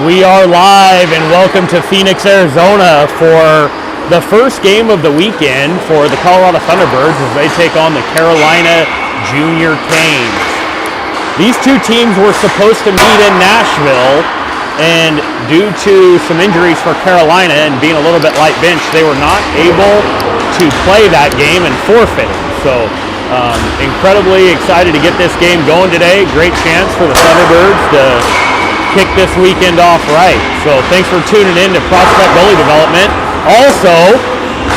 We are live and welcome to Phoenix, Arizona for the first game of the weekend for the Colorado Thunderbirds as they take on the Carolina Junior Canes. These two teams were supposed to meet in Nashville, and due to some injuries for Carolina and being a little bit light bench, they were not able to play that game and forfeited. So incredibly excited to get this game going today. Great chance for the Thunderbirds to kick this weekend off right. So thanks for tuning in to Prospect Goalie Development. Also,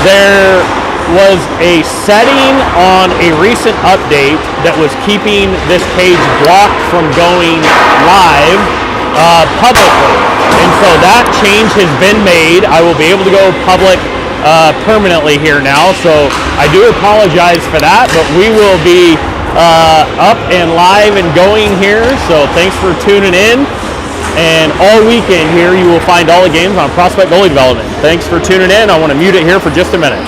there was a setting on a recent update that was keeping this page blocked from going live publicly. And so that change has been made. I will be able to go public permanently here now. So I do apologize for that, but we will be up and live and going here. So thanks for tuning in. And all weekend here, you will find all the games on Prospect Goalie Development. Thanks for tuning in. I want to mute it here for just a minute.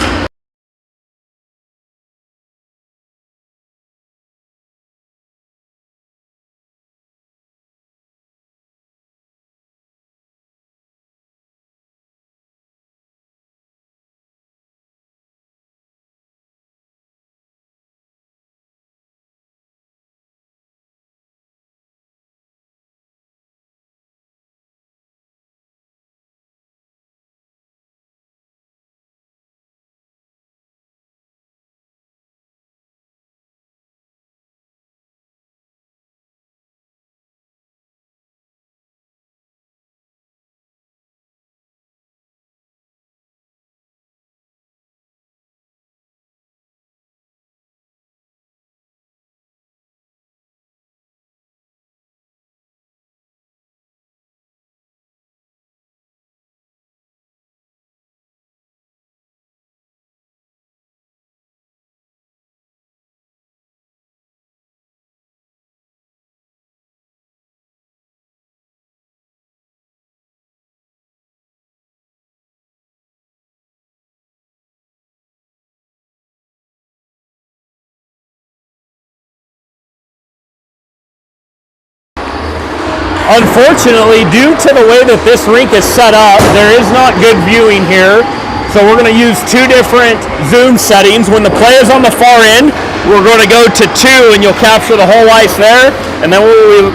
Unfortunately, due to the way that this rink is set up, there is not good viewing here. So we're going to use two different zoom settings. When the play is on the far end, we're going to go to 2 and you'll capture the whole ice there. And then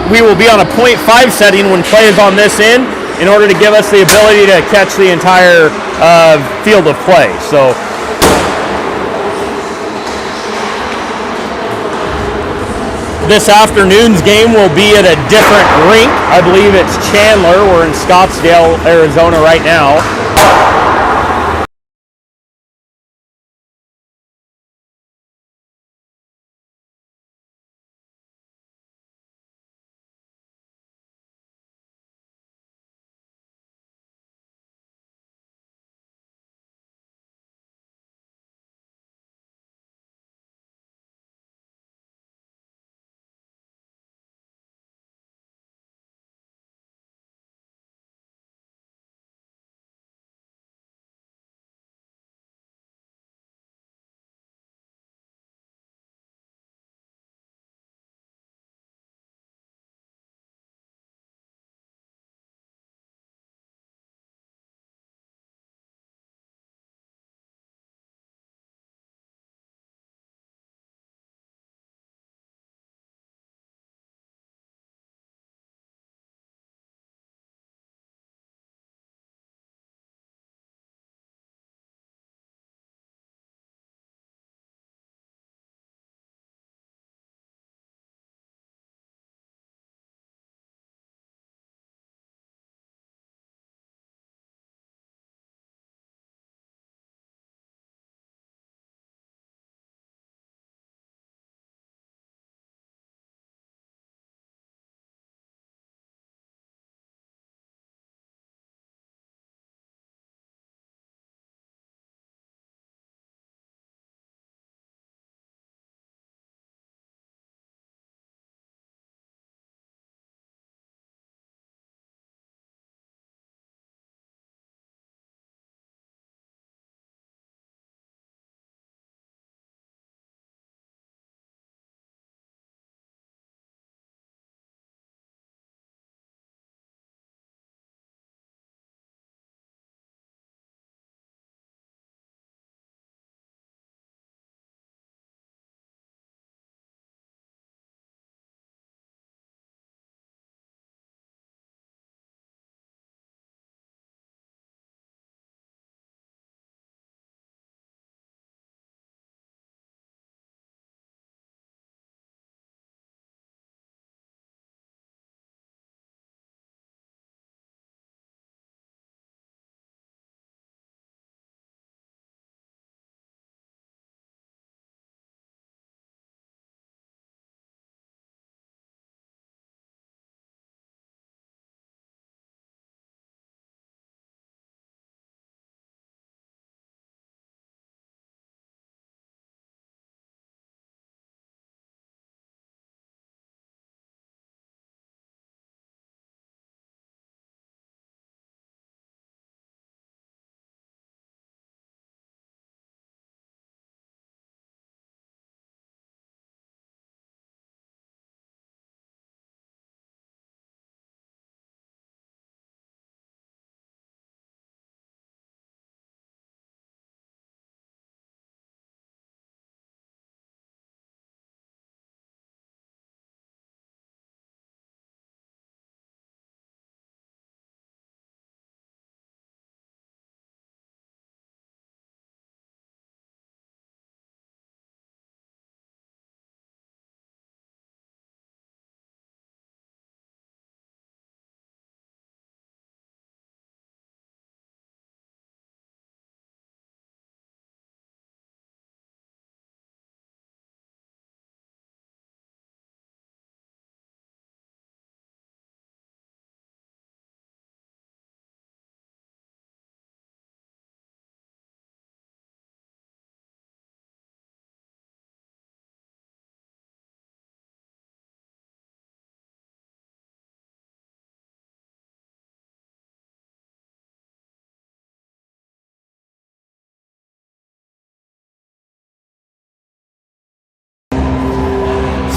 we will be on a 0.5 setting when play is on this end in order to give us the ability to catch the entire field of play. So this afternoon's game will be at a different rink. I believe it's Chandler. We're in Scottsdale, Arizona right now.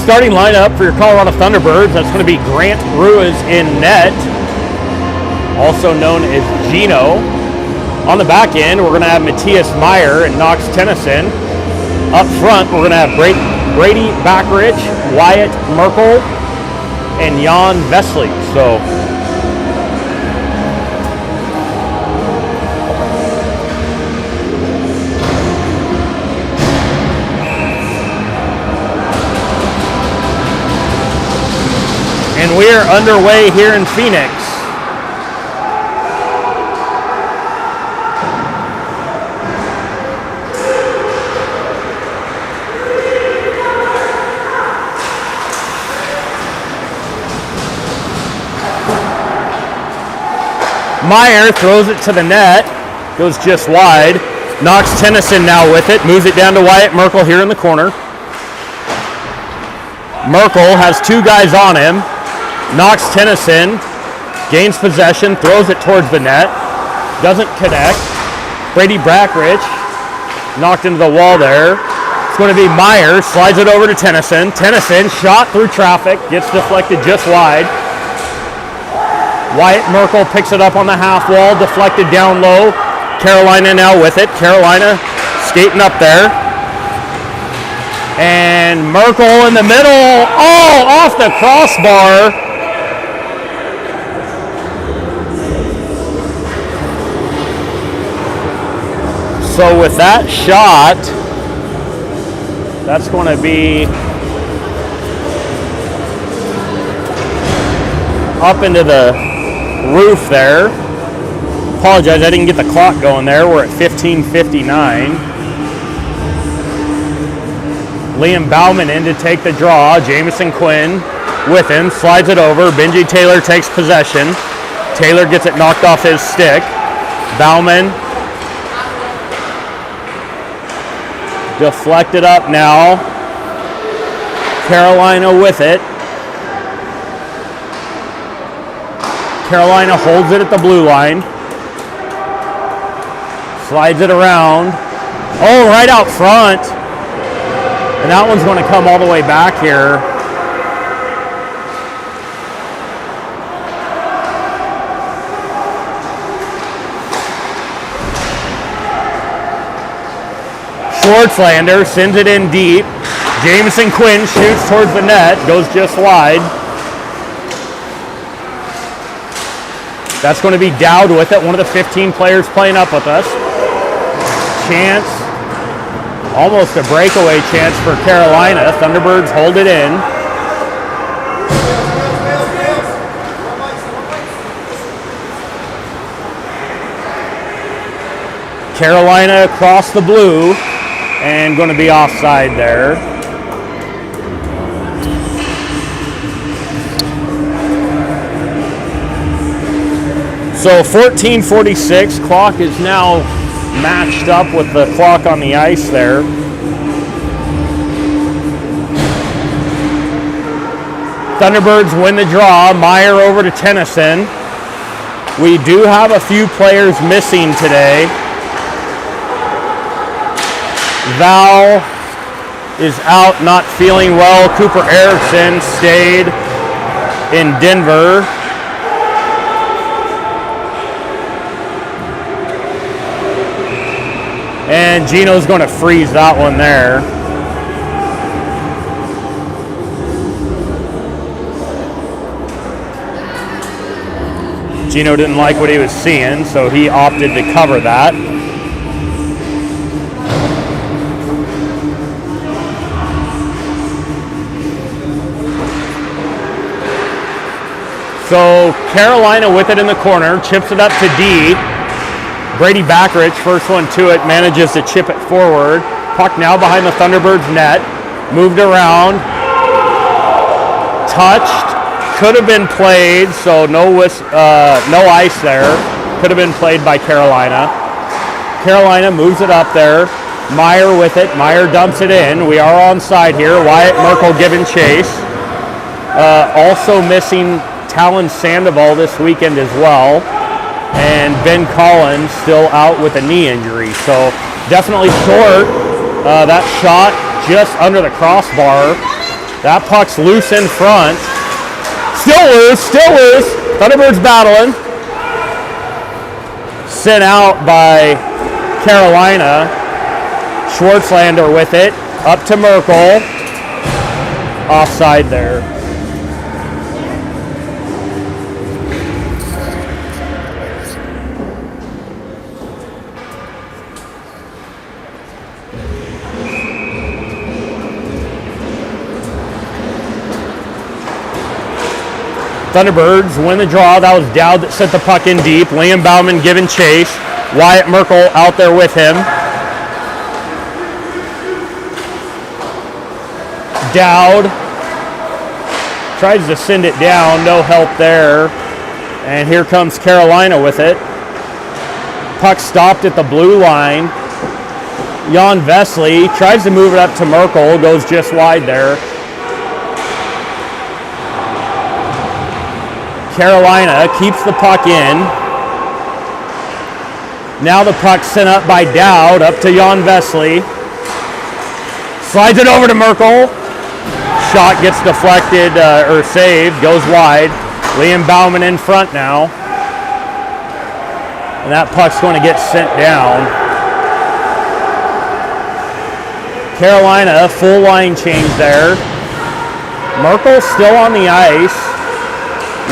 Starting lineup for your Colorado Thunderbirds, that's going to be Grant Ruiz in net, also known as Gino. On the back end, we're going to have Matthias Meyer and Knox Tennyson. Up front, we're going to have Brady Backrich, Wyatt Merkel, and Jan Vesely. So, and we are underway here in Phoenix. Meyer throws it to the net, goes just wide. Knox Tennyson now with it, moves it down to Wyatt Merkel here in the corner. Merkel has two guys on him. Knox Tennyson gains possession, throws it towards the net, doesn't connect. Brady Brackrich knocked into the wall there. It's going to be Meyer, slides it over to Tennyson. Tennyson shot through traffic, gets deflected just wide. Wyatt Merkel picks it up on the half wall, deflected down low. Carolina now with it. Carolina skating up there. And Merkel in the middle. Oh, off the crossbar. So with that shot, that's going to be up into the roof there. Apologize, I didn't get the clock going there. We're at 15:59. Liam Bauman in to take the draw. Jamison Quinn with him, slides it over. Benji Taylor takes possession. Taylor gets it knocked off his stick. Bauman deflected up now. Carolina with it. Carolina holds it at the blue line. Slides it around. Oh, right out front. And that one's going to come all the way back here. Schwartzlander sends it in deep. Jamison Quinn shoots towards the net, goes just wide. That's going to be Dowd with it, one of the 15 players playing up with us. Chance, almost a breakaway chance for Carolina. Thunderbirds hold it in. Carolina across the blue and going to be offside there. So 14:46, clock is now matched up with the clock on the ice there. Thunderbirds win the draw. Meyer over to Tennyson. We do have a few players missing today. Val is out, not feeling well. Cooper Erickson stayed in Denver. And Gino's going to freeze that one there. Gino didn't like what he was seeing, so he opted to cover that. So Carolina with it in the corner, chips it up to D. Brady Backrich, first one to it, manages to chip it forward. Puck now behind the Thunderbirds net. Moved around. Touched. Could have been played, so no ice there. Could have been played by Carolina. Carolina moves it up there. Meyer with it. Meyer dumps it in. We are onside here. Wyatt Merkel giving chase. Also missing Talon Sandoval this weekend as well. And Ben Collins still out with a knee injury. So definitely short. That shot just under the crossbar. That puck's loose in front. Still loose, still loose. Thunderbirds battling. Sent out by Carolina. Schwartzlander with it. Up to Merkel. Offside there. Thunderbirds win the draw. That was Dowd that sent the puck in deep. Liam Bauman giving chase. Wyatt Merkel out there with him. Dowd tries to send it down. No help there. And here comes Carolina with it. Puck stopped at the blue line. Jan Vesley tries to move it up to Merkel. Goes just wide there. Carolina keeps the puck in. Now the puck sent up by Dowd, up to Jan Vesley. Slides it over to Merkel. Shot gets deflected or saved, goes wide. Liam Bauman in front now. And that puck's going to get sent down. Carolina, full line change there. Merkel still on the ice.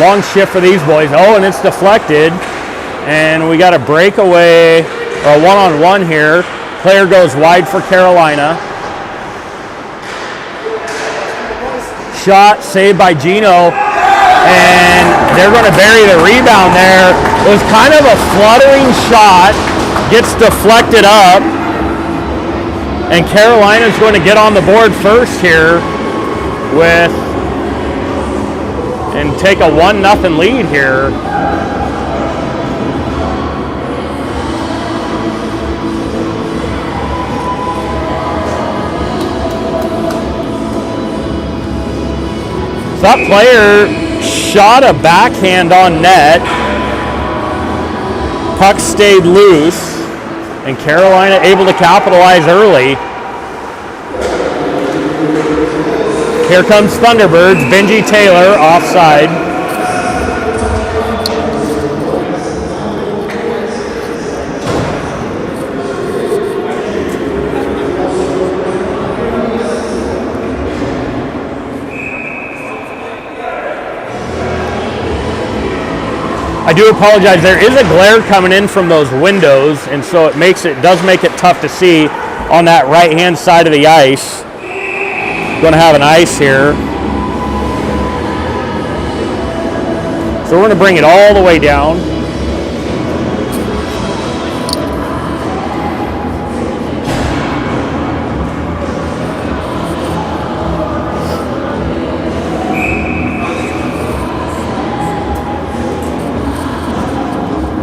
Long shift for these boys. Oh, and it's deflected. And we got a breakaway, or a one-on-one here. Player goes wide for Carolina. Shot saved by Gino. And they're going to bury the rebound there. It was kind of a fluttering shot. Gets deflected up. And Carolina's going to get on the board first here with and take a 1-0 lead here. So that player shot a backhand on net. Puck stayed loose, and Carolina able to capitalize early. Here comes Thunderbirds. Benji Taylor offside. I do apologize. There is a glare coming in from those windows, and so it does make it tough to see on that right-hand side of the ice. Going to have an ice here. So we're going to bring it all the way down.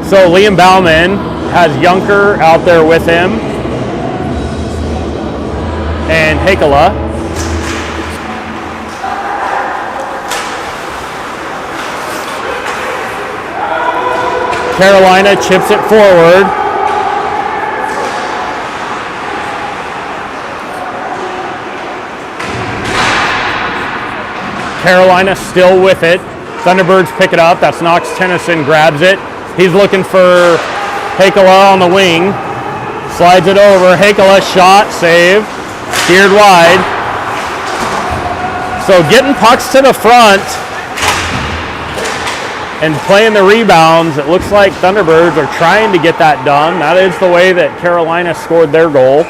So Liam Bauman has Junker out there with him. And Hakala. Carolina chips it forward. Carolina still with it. Thunderbirds pick it up. That's Knox Tennyson grabs it. He's looking for Hakala on the wing. Slides it over. Hakala shot, save. Steered wide. So getting pucks to the front and playing the rebounds, it looks like Thunderbirds are trying to get that done. That is the way that Carolina scored their goal.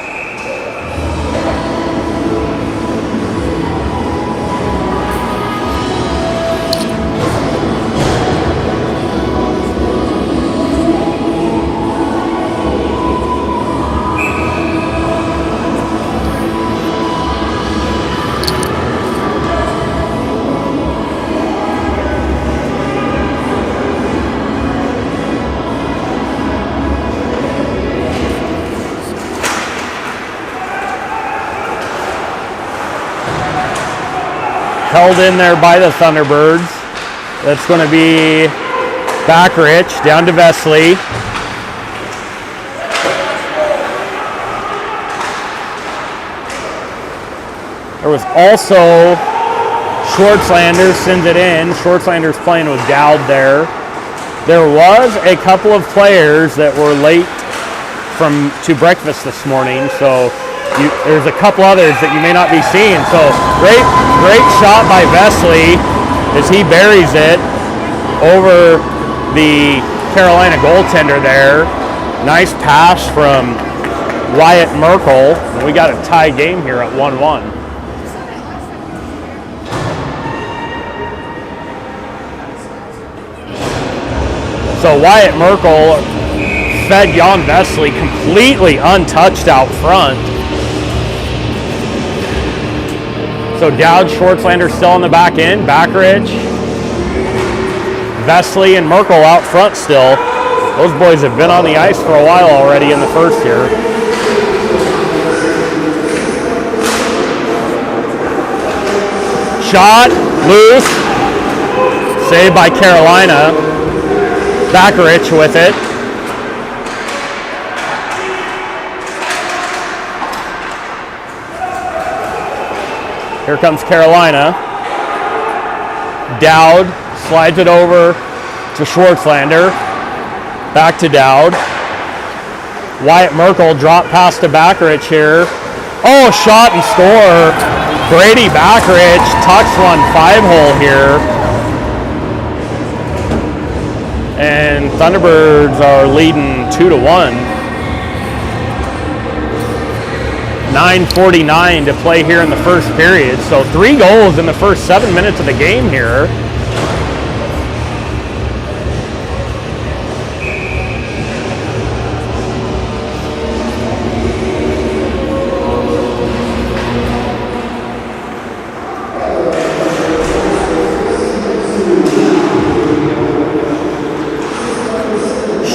Held in there by the Thunderbirds. That's going to be Backrich down to Vesley. There was also Schwartzlander sends it in. Schwartzlander's playing with Dowd there. There was a couple of players that were late to breakfast this morning, so there's a couple others that you may not be seeing. So great shot by Vesley as he buries it over the Carolina goaltender there. Nice pass from Wyatt Merkel. And we got a tie game here at 1-1. So Wyatt Merkel fed Jan Vesley completely untouched out front. So Dowd, Schwartzlander still on the back end. Backridge, Vesley, and Merkel out front still. Those boys have been on the ice for a while already in the first here. Shot, loose. Saved by Carolina. Backridge with it. Here comes Carolina. Dowd slides it over to Schwartzlander. Back to Dowd. Wyatt Merkel drop pass to Backridge here. Oh, shot and score. Brady Backridge tucks one 5-hole here. And Thunderbirds are leading 2-1. 9:49 to play here in the first period. So 3 goals in the first 7 minutes of the game here.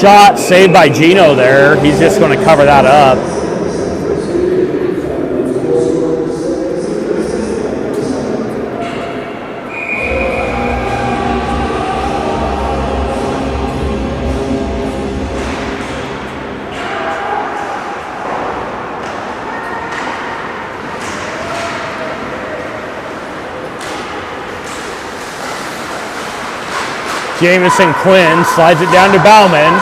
Shot saved by Gino there. He's just going to cover that up. Jamison Quinn slides it down to Bauman.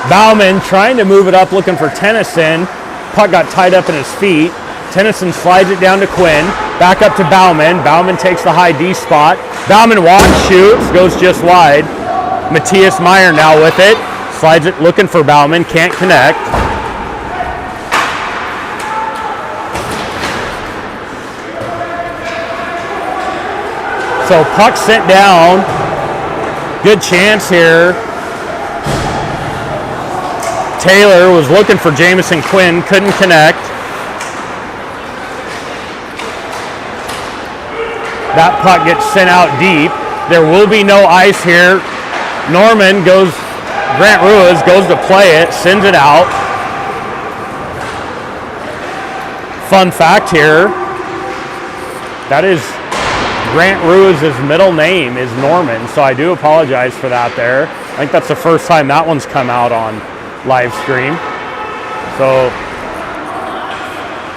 Bauman trying to move it up, looking for Tennyson. Puck got tied up in his feet. Tennyson slides it down to Quinn. Back up to Bauman. Bauman takes the high D spot. Bauman walks, shoots, goes just wide. Matthias Meyer now with it. Slides it, looking for Bauman. Can't connect. So puck sent down. Good chance here. Taylor was looking for Jamison Quinn, couldn't connect. That puck gets sent out deep. There will be no ice here. Grant Ruiz goes to play it, sends it out. Fun fact here, that is Grant Ruiz's middle name is Norman, so I do apologize for that there. I think that's the first time that one's come out on live stream. So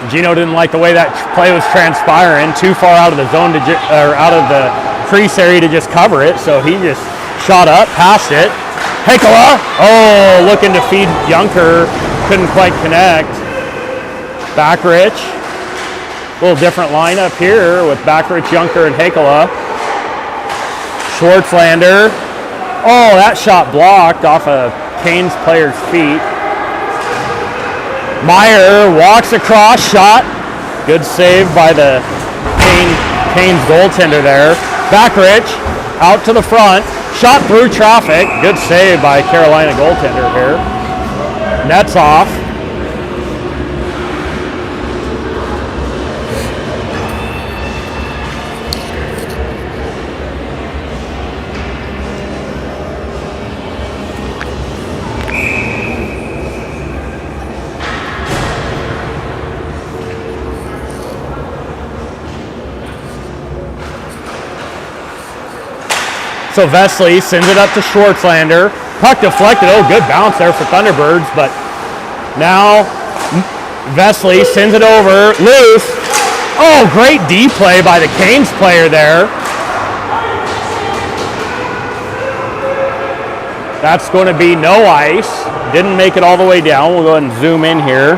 Gino didn't like the way that play was transpiring, too far out of the zone or out of the crease area to just cover it, so he just shot up, passed it. Heikola, looking to feed Junker, couldn't quite connect. Backridge. A little different lineup here with Backridge, Junker, and Heikola. Schwartzlander. Oh, that shot blocked off a Canes player's feet. Meyer walks across, shot. Good save by the Canes goaltender there. Backridge out to the front. Shot through traffic. Good save by Carolina goaltender here. Nets off. So Vesley sends it up to Schwartzlander. Puck deflected. Oh, good bounce there for Thunderbirds, but now Vesley sends it over. Loose. Oh, great D play by the Canes player there. That's going to be no ice. Didn't make it all the way down. We'll go ahead and zoom in here.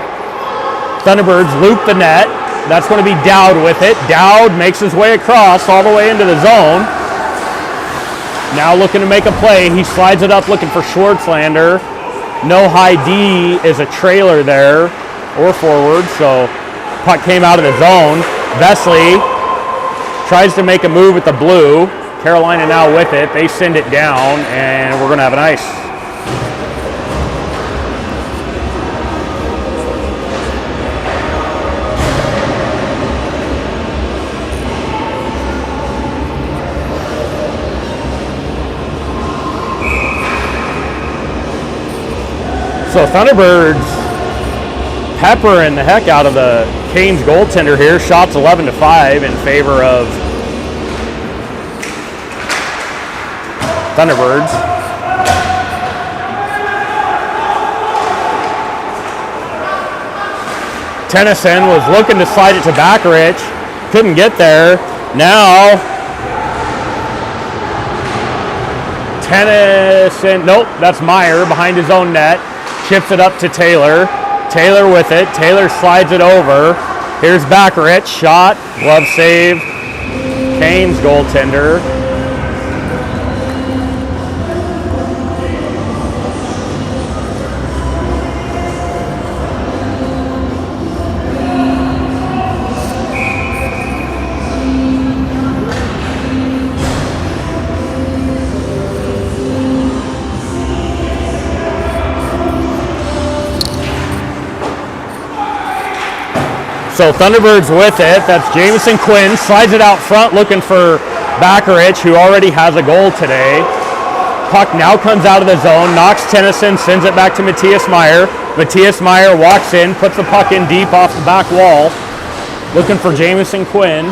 Thunderbirds loop the net. That's going to be Dowd with it. Dowd makes his way across all the way into the zone. Now looking to make a play. He slides it up looking for Schwartzlander. No high D is a trailer there or forward, so puck came out of the zone. Vesley tries to make a move with the blue. Carolina now with it. They send it down, and we're going to have an ice. So Thunderbirds peppering the heck out of the Canes goaltender here. Shots 11-5 in favor of Thunderbirds. Tennyson was looking to slide it to Backarich. Couldn't get there. Now Tennyson, nope, that's Meyer behind his own net. Chips it up to Taylor. Taylor with it. Taylor slides it over. Here's Backarich. Shot. Glove save. Canes goaltender. So Thunderbirds with it. That's Jamison Quinn. Slides it out front looking for Backarich, who already has a goal today. Puck now comes out of the zone. Knocks Tennyson. Sends it back to Matthias Meyer. Matthias Meyer walks in. Puts the puck in deep off the back wall. Looking for Jamison Quinn.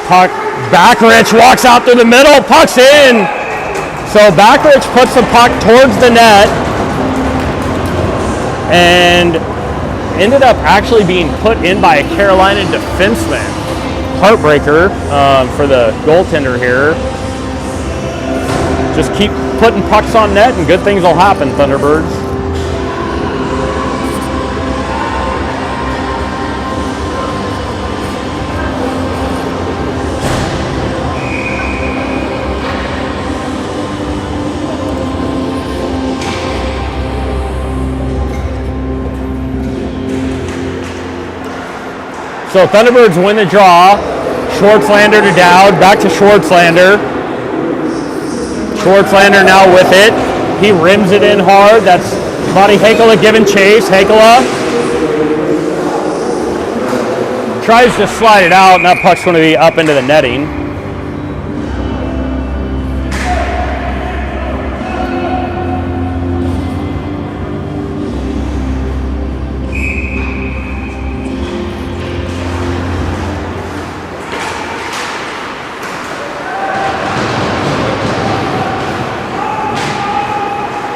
Puck. Backarich walks out through the middle. Puck's in. So Backarich puts the puck towards the net. And ended up actually being put in by a Carolina defenseman. Heartbreaker for the goaltender here. Just keep putting pucks on net and good things will happen, Thunderbirds. So Thunderbirds win the draw. Schwartzlander to Dowd, back to Schwartzlander. Schwartzlander now with it. He rims it in hard. That's Buddy Hakela giving chase. Hakela tries to slide it out, and that puck's going to be up into the netting.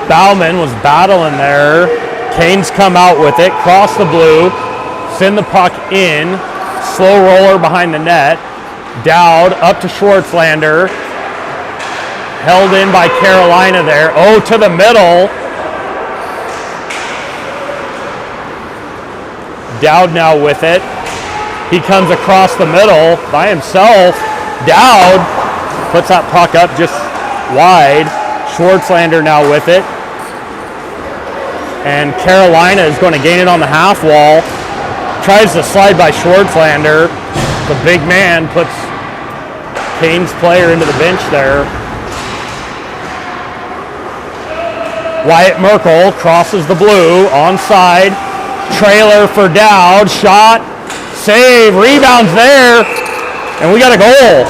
Bauman was battling there. Canes come out with it, cross the blue, send the puck in, slow roller behind the net. Dowd up to Schwartzlander. Held in by Carolina there. Oh, to the middle. Dowd now with it. He comes across the middle by himself. Dowd puts that puck up just wide. Schwartzlander now with it. And Carolina is going to gain it on the half wall. Tries to slide by Schwartzlander. The big man puts Canes player into the bench there. Wyatt Merkel crosses the blue, onside. Trailer for Dowd. Shot. Save. Rebounds there. And we got a goal.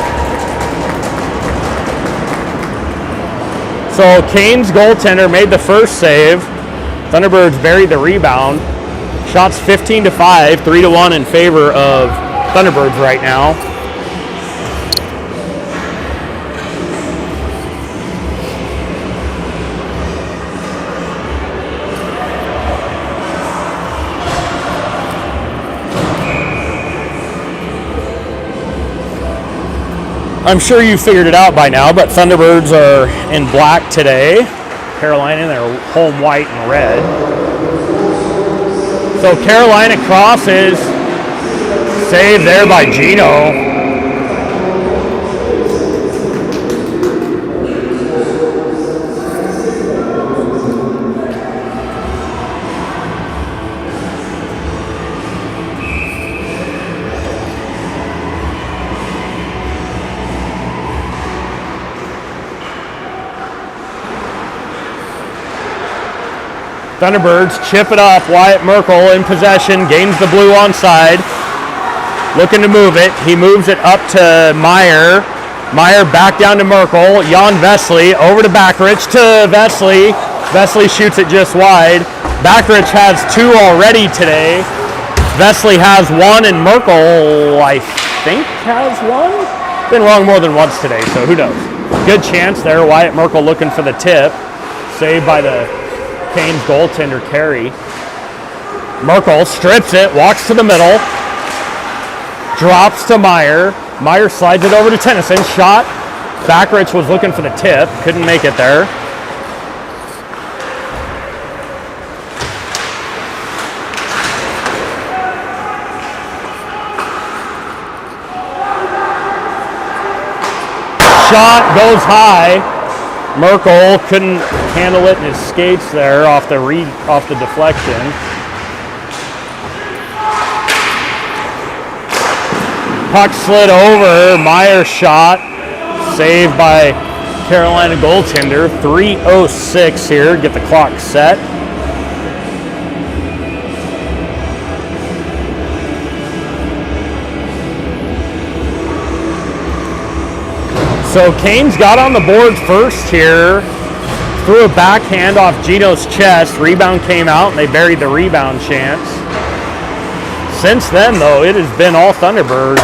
So Canes goaltender made the first save. Thunderbirds buried the rebound. Shots 15-5, 3-1 in favor of Thunderbirds right now. I'm sure you figured it out by now, but Thunderbirds are in black today. Carolina in their home white and red. So Carolina crosses, saved there by Gino. Thunderbirds chip it up. Wyatt Merkel in possession, gains the blue onside. Looking to move it. He moves it up to Meyer. Meyer back down to Merkel. Jan Vesley over to Backrich to Vesley. Vesley shoots it just wide. Backrich has 2 already today. Vesley has 1, and Merkel, I think, has 1. Been wrong more than once today, so who knows. Good chance there. Wyatt Merkel looking for the tip. Saved by the Canes goaltender Carey. Merkel strips it, walks to the middle, drops to Meyer. Meyer slides it over to Tennyson. Shot. Backrich was looking for the tip, couldn't make it there. Shot goes high. Merkel couldn't handle it in his skates there off the deflection. Puck slid over. Meyer shot. Saved by Carolina goaltender. 3:06 here. Get the clock set. So Canes got on the board first here, threw a backhand off Gino's chest, rebound came out, and they buried the rebound chance. Since then, though, it has been all Thunderbirds.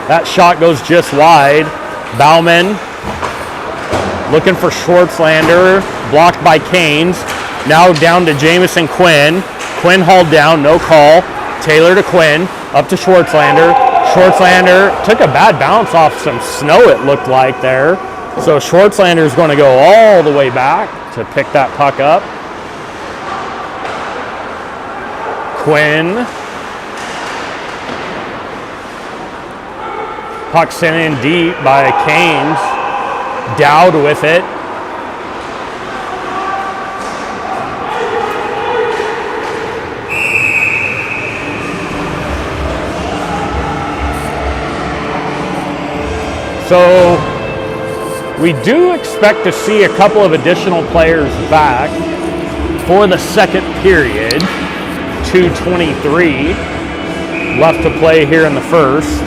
That shot goes just wide. Bauman looking for Schwartzlander, blocked by Canes. Now down to Jamison Quinn. Quinn hauled down, no call. Taylor to Quinn, up to Schwartzlander. Schwartzlander took a bad bounce off some snow, it looked like there. So Schwartzlander is going to go all the way back to pick that puck up. Quinn. Puck sent in deep by Canes. Dowd with it. So we do expect to see a couple of additional players back for the second period. 2:23 left to play here in the first.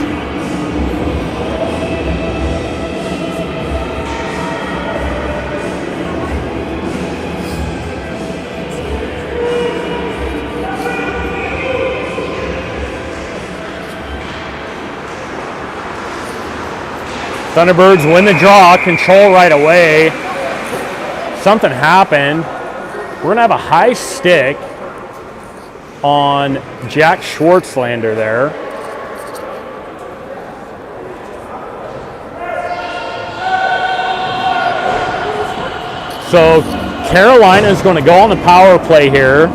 Thunderbirds win the draw, control right away. Something happened. We're gonna have a high stick on Jack Schwartzlander there. So Carolina is gonna go on the power play here.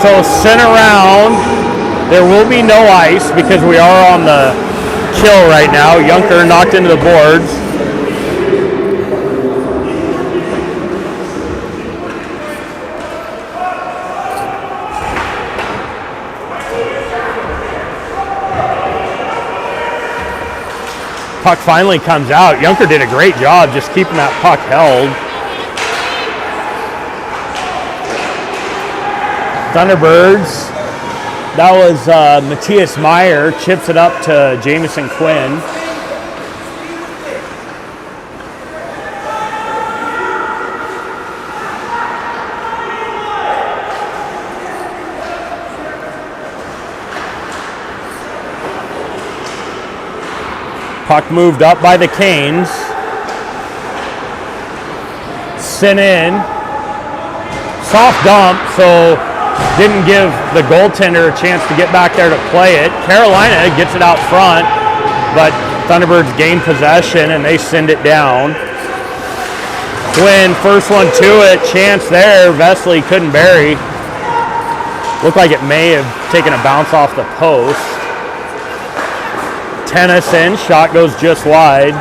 So sent around. There will be no ice because we are on the kill right now. Junker knocked into the boards. Puck finally comes out. Junker did a great job just keeping that puck held. Thunderbirds, that was Matthias Meyer, chips it up to Jamison Quinn. Puck moved up by the Canes. Sent in. Soft dump, so didn't give the goaltender a chance to get back there to play it. Carolina gets it out front, but Thunderbirds gain possession and they send it down. Quinn, first one to it, chance there. Vesely couldn't bury. Looked like it may have taken a bounce off the post. Tennyson, shot goes just wide.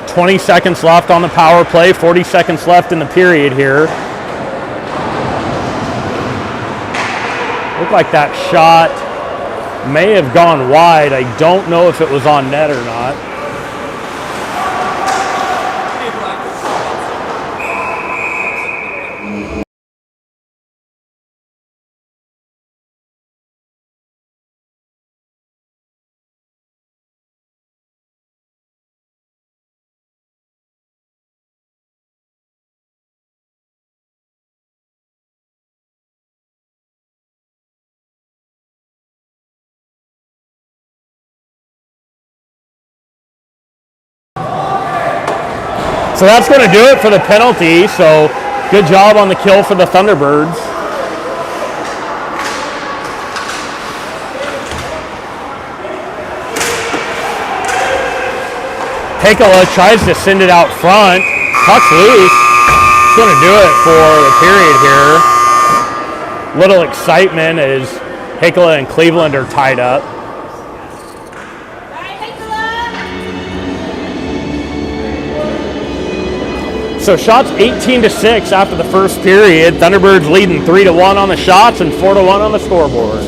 $20 seconds left on the power play, 40 seconds left in the period here. Looked like that shot may have gone wide. I don't know if it was on net or not. So that's going to do it for the penalty. So good job on the kill for the Thunderbirds. Pekola tries to send it out front. Puck's loose. It's going to do it for the period here. Little excitement as Pekola and Cleveland are tied up. So shots 18-6 after the first period. Thunderbirds leading 3-1 on the shots and 4-1 on the scoreboard.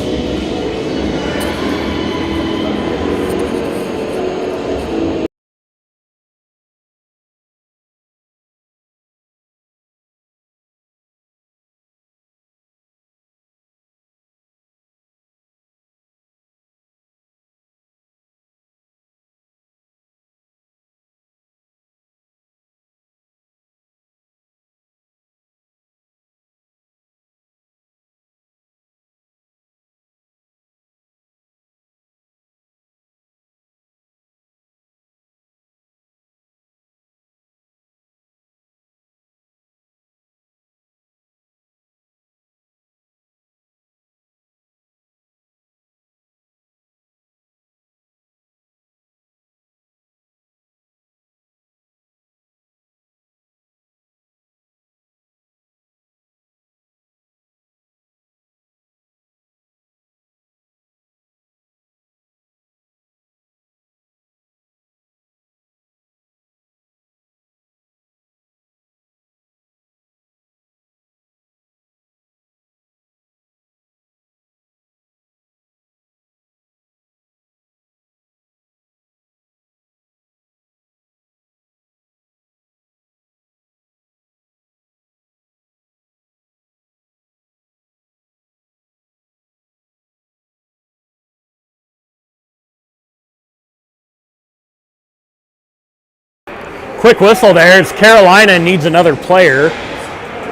Quick whistle there. It's Carolina needs another player.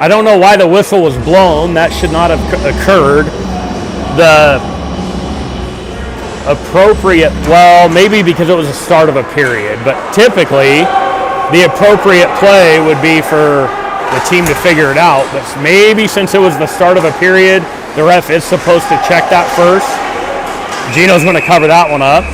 I don't know why the whistle was blown. That should not have occurred. The appropriate, well, maybe because it was the start of a period, but typically the appropriate play would be for the team to figure it out. But maybe since it was the start of a period, the ref is supposed to check that first. Gino's going to cover that one up.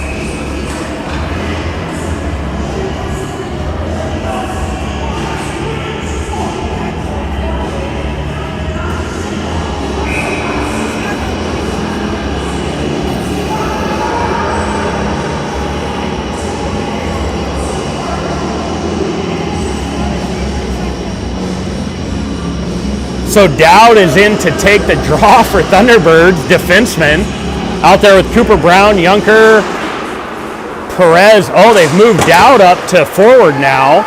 So Dowd is in to take the draw for Thunderbirds, defenseman. Out there with Cooper Brown, Junker, Perez. Oh, they've moved Dowd up to forward now.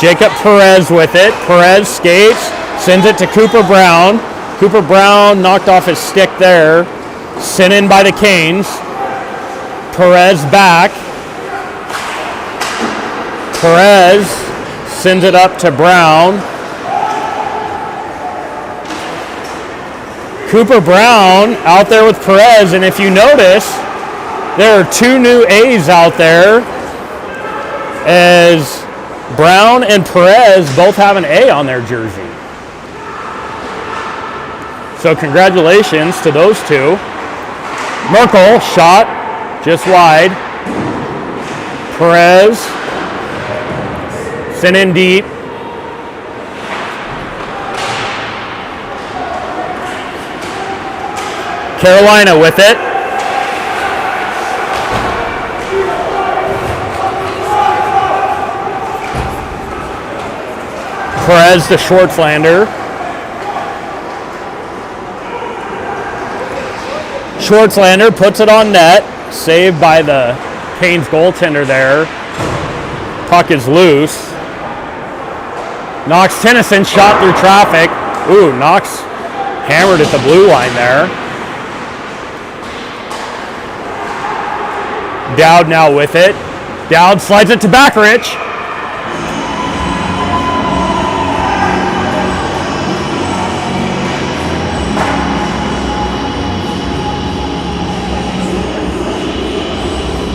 Jacob Perez with it. Perez skates, sends it to Cooper Brown. Cooper Brown knocked off his stick there. Sent in by the Canes. Perez back. Perez Sends it up to Brown. Cooper Brown out there with Perez, and if you notice, there are 2 new A's out there as Brown and Perez both have an A on their jersey. So congratulations to those 2. Merkel, shot just wide. Perez, sent in deep. Carolina with it. Perez to Schwartzlander. Schwartzlander puts it on net. Saved by the Canes goaltender there. Puck is loose. Knox Tennyson shot through traffic. Ooh, Knox hammered at the blue line there. Dowd now with it. Dowd slides it to Backrich.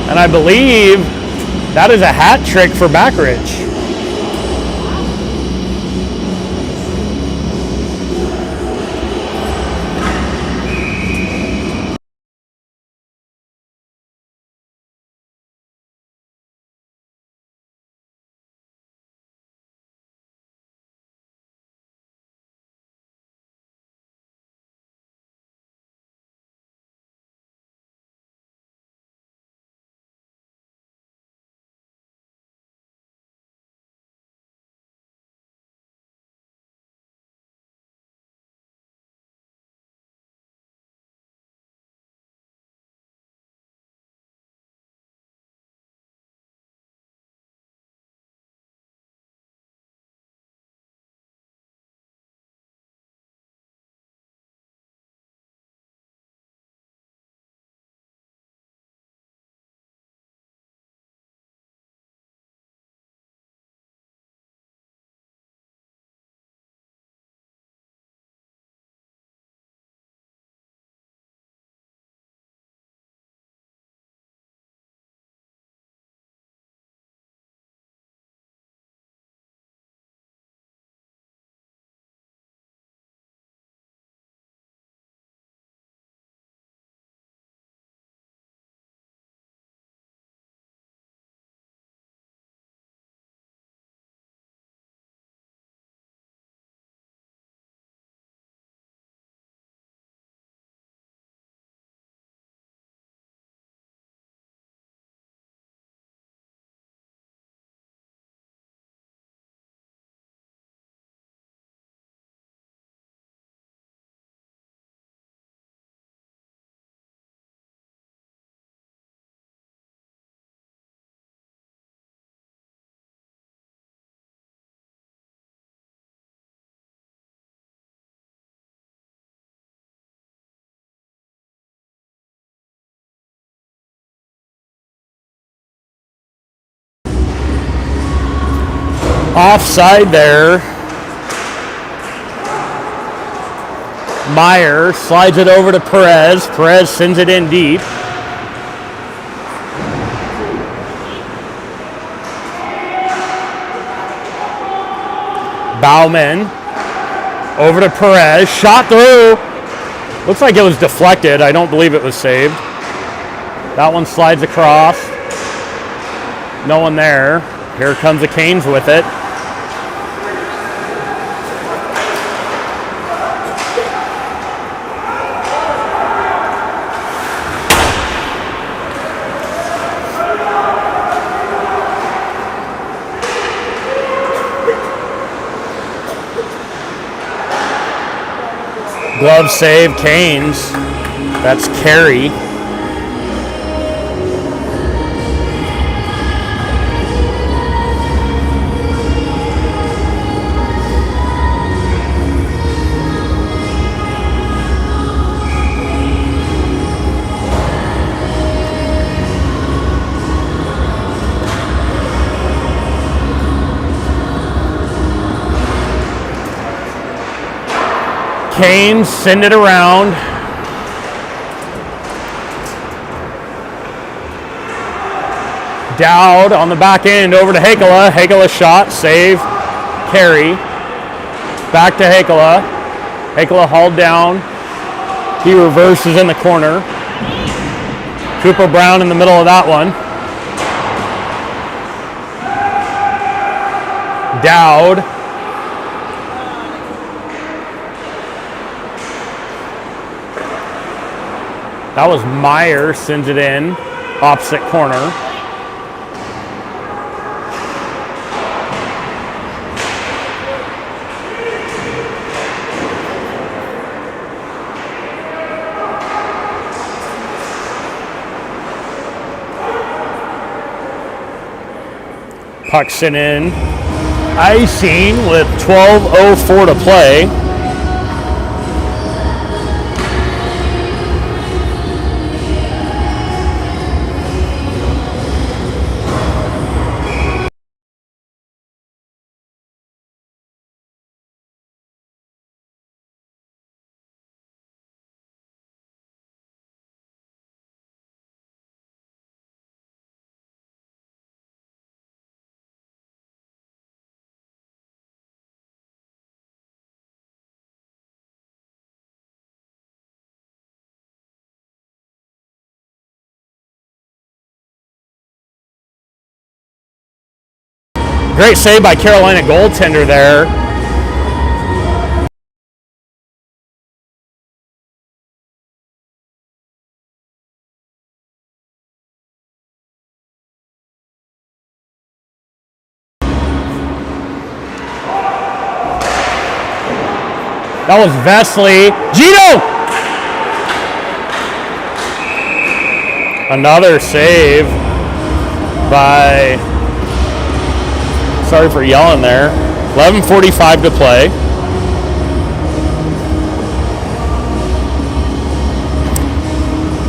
And I believe that is a hat trick for Backrich. Offside there. Meyer slides it over to Perez. Perez sends it in deep. Bauman over to Perez. Shot through. Looks like it was deflected. I don't believe it was saved. That one slides across. No one there. Here comes the Canes with it. Glove save, Canes. That's Carey. Canes send it around. Dowd on the back end over to Hakala. Hakala shot, save, carry. Back to Hakala. Hakala hauled down. He reverses in the corner. Cooper Brown in the middle of that one. Dowd. That was Meyer, sends it in, opposite corner. Puck sent in. Icing with 12:04 to play. Great save by Carolina goaltender there. That was Vesley. Gino! Another save by... Sorry for yelling there. 11:45 to play.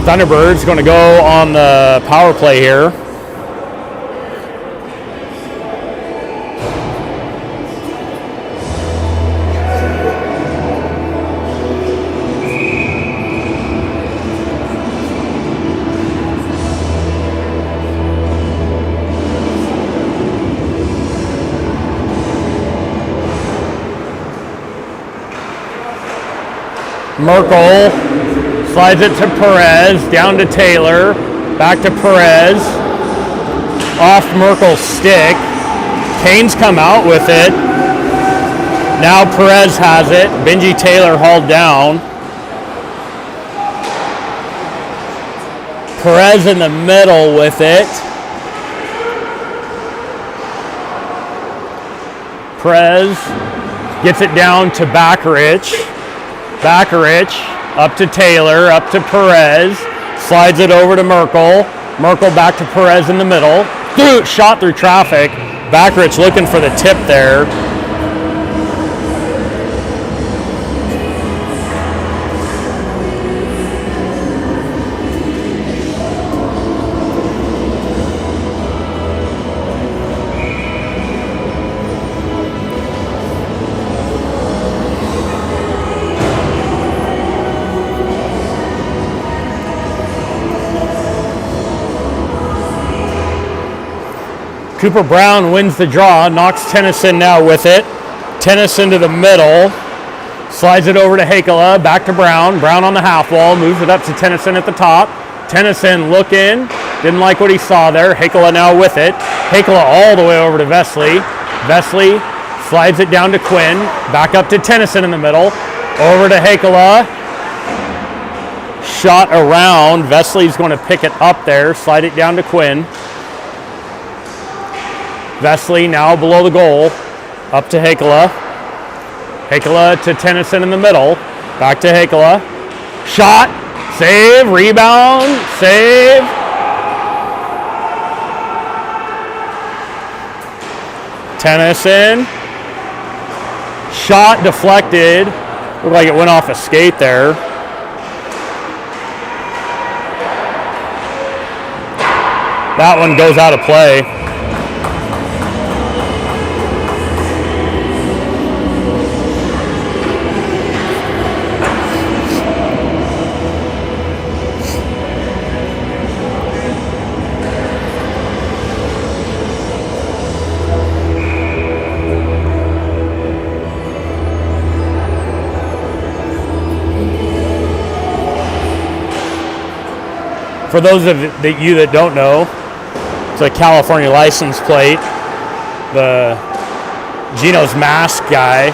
Thunderbirds going to go on the power play here. Merkel slides it to Perez, down to Taylor, back to Perez, off Merkel's stick. Canes come out with it. Now Perez has it. Benji Taylor hauled down. Perez in the middle with it. Perez gets it down to Backarich. Backarich up to Taylor, up to Perez, slides it over to Merkel. Merkel back to Perez in the middle. Shot through traffic. Backarich looking for the tip there. Cooper Brown wins the draw, knocks Tennyson now with it. Tennyson to the middle, slides it over to Hakala, back to Brown. Brown on the half wall, moves it up to Tennyson at the top. Tennyson looking, didn't like what he saw there. Hakala now with it. Hakala all the way over to Vesley. Vesley slides it down to Quinn, back up to Tennyson in the middle, over to Hakala. Shot around, Vesley's going to pick it up there, slide it down to Quinn. Vesley now below the goal, up to Hakala. Hakala to Tennyson in the middle, back to Hakala. Shot, save, rebound, save. Tennyson. Shot deflected. Looked like it went off a skate there. That one goes out of play. For those of you that don't know, it's a California license plate. The Gino's mask guy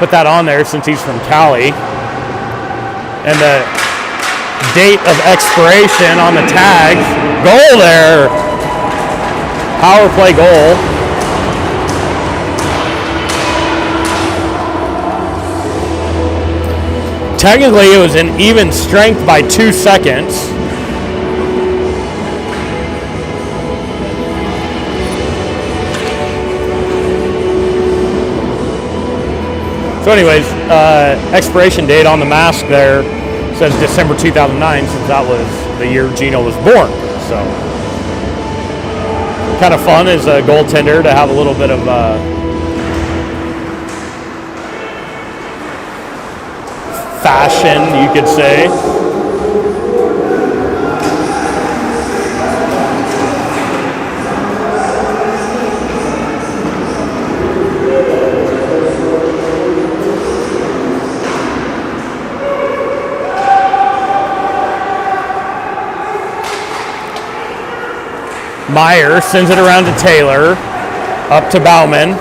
put that on there since he's from Cali. And the date of expiration on the tag. Goal there. Power play goal. Technically, it was an even strength by 2 seconds. So anyways, expiration date on the mask there says December 2009, since that was the year Gino was born. So kind of fun as a goaltender to have a little bit of fashion, you could say. Meyer sends it around to Taylor, up to Bauman.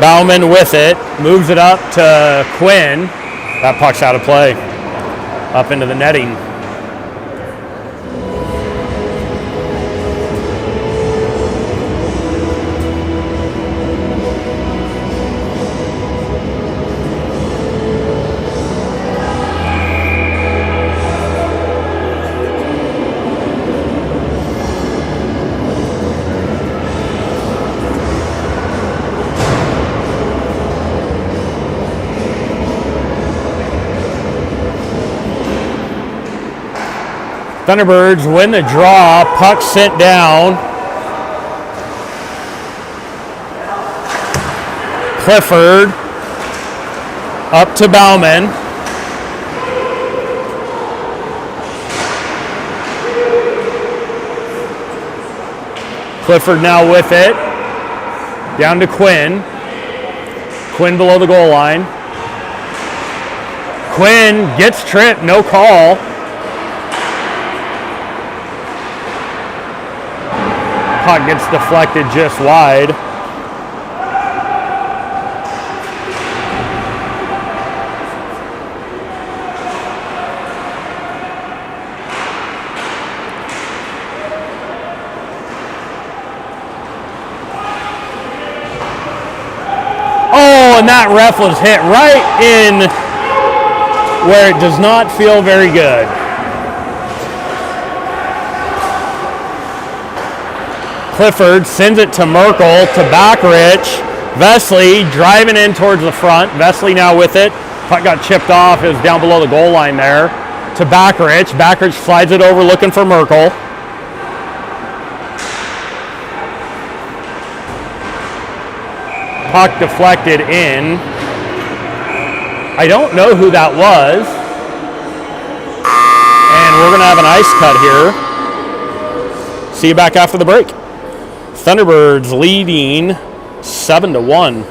Bauman with it, moves it up to Quinn. That puck's out of play, up into the netting. Thunderbirds win the draw, puck sent down. Clifford up to Bauman. Clifford now with it. Down to Quinn. Quinn below the goal line. Quinn gets tripped, no call. Puck gets deflected just wide. Oh, and that ref was hit right in where it does not feel very good. Clifford sends it to Merkel, to Backrich. Vesley driving in towards the front. Vesley now with it. Puck got chipped off. It was down below the goal line there. To Backrich. Backrich slides it over looking for Merkel. Puck deflected in. I don't know who that was. And we're going to have an ice cut here. See you back after the break. Thunderbirds leading 7-1.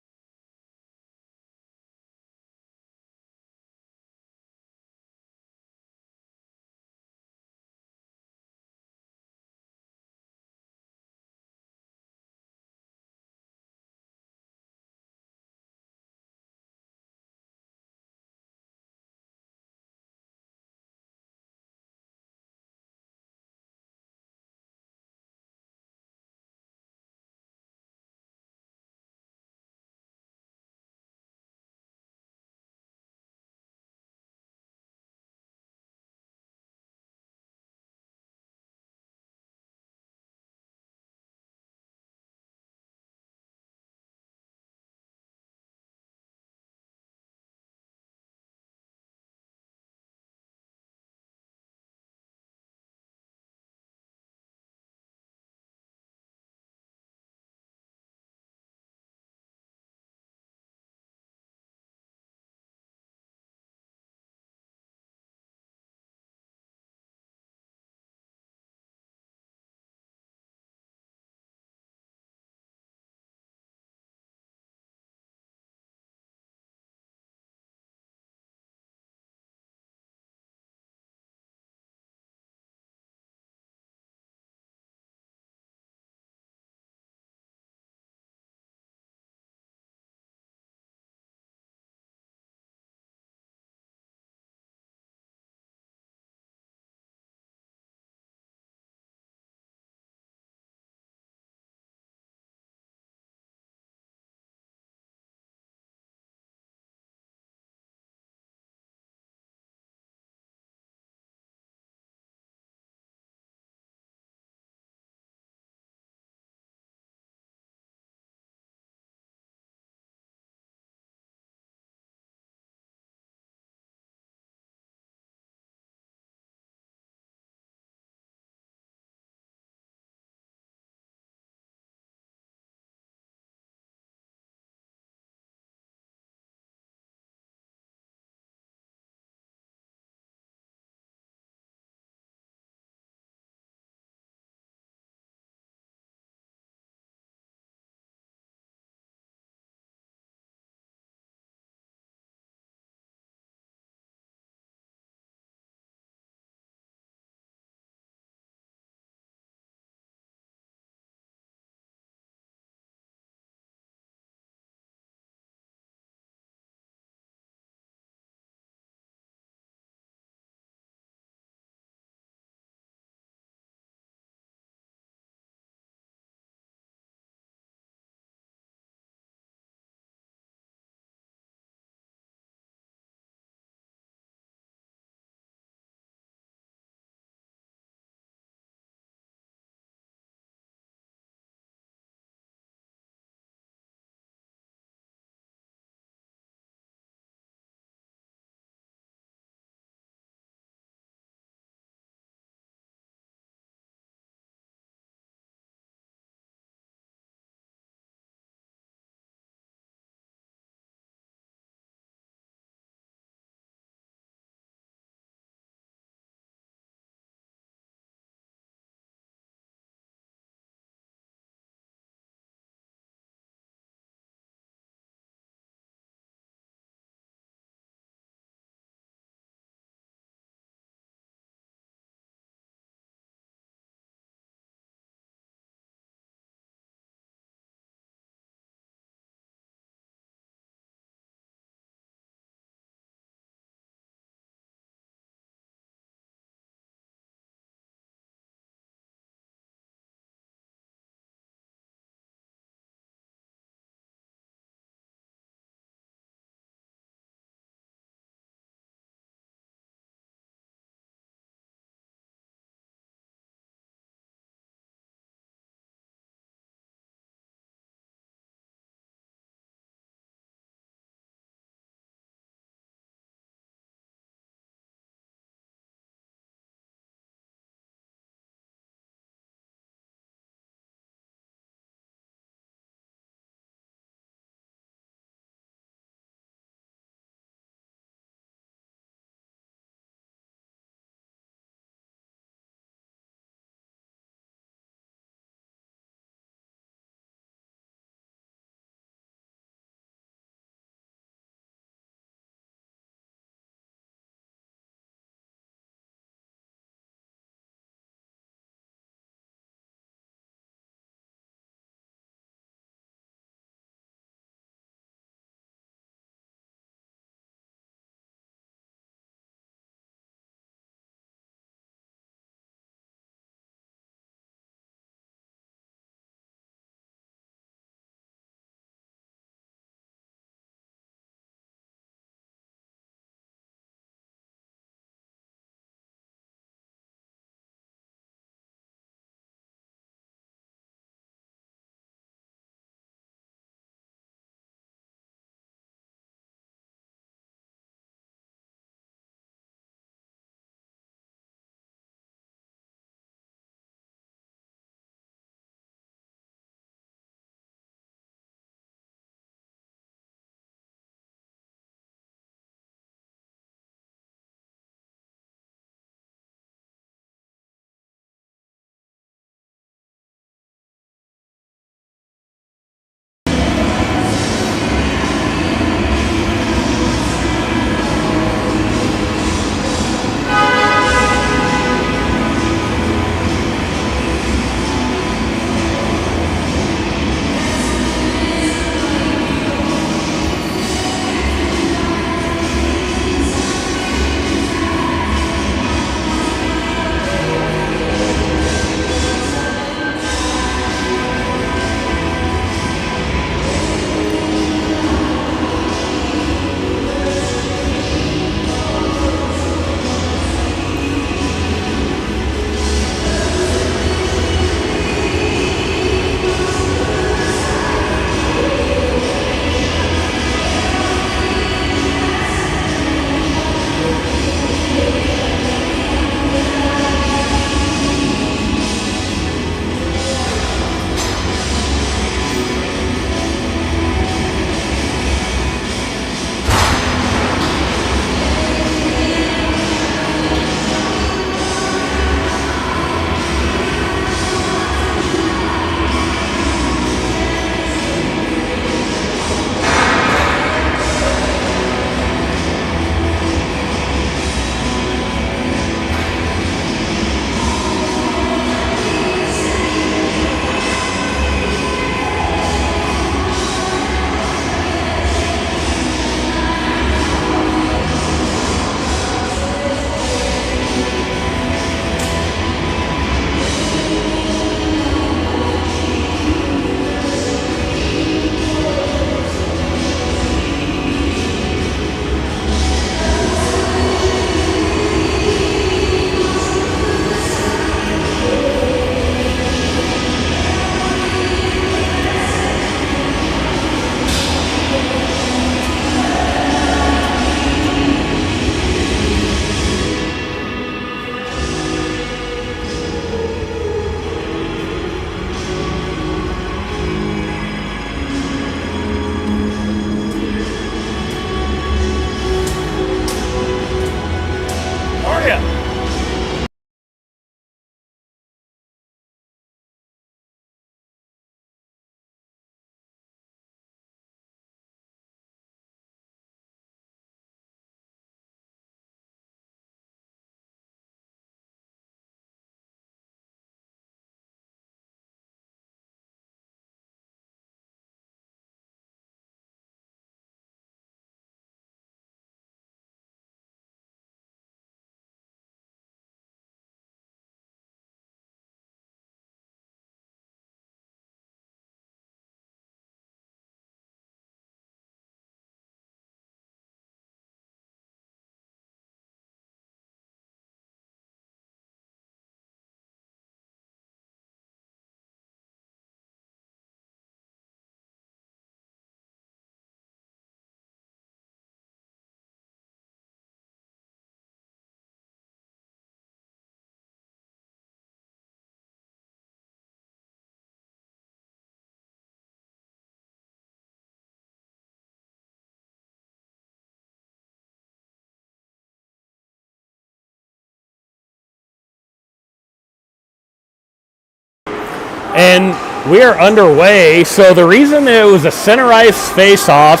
And we are underway. So the reason it was a center ice face-off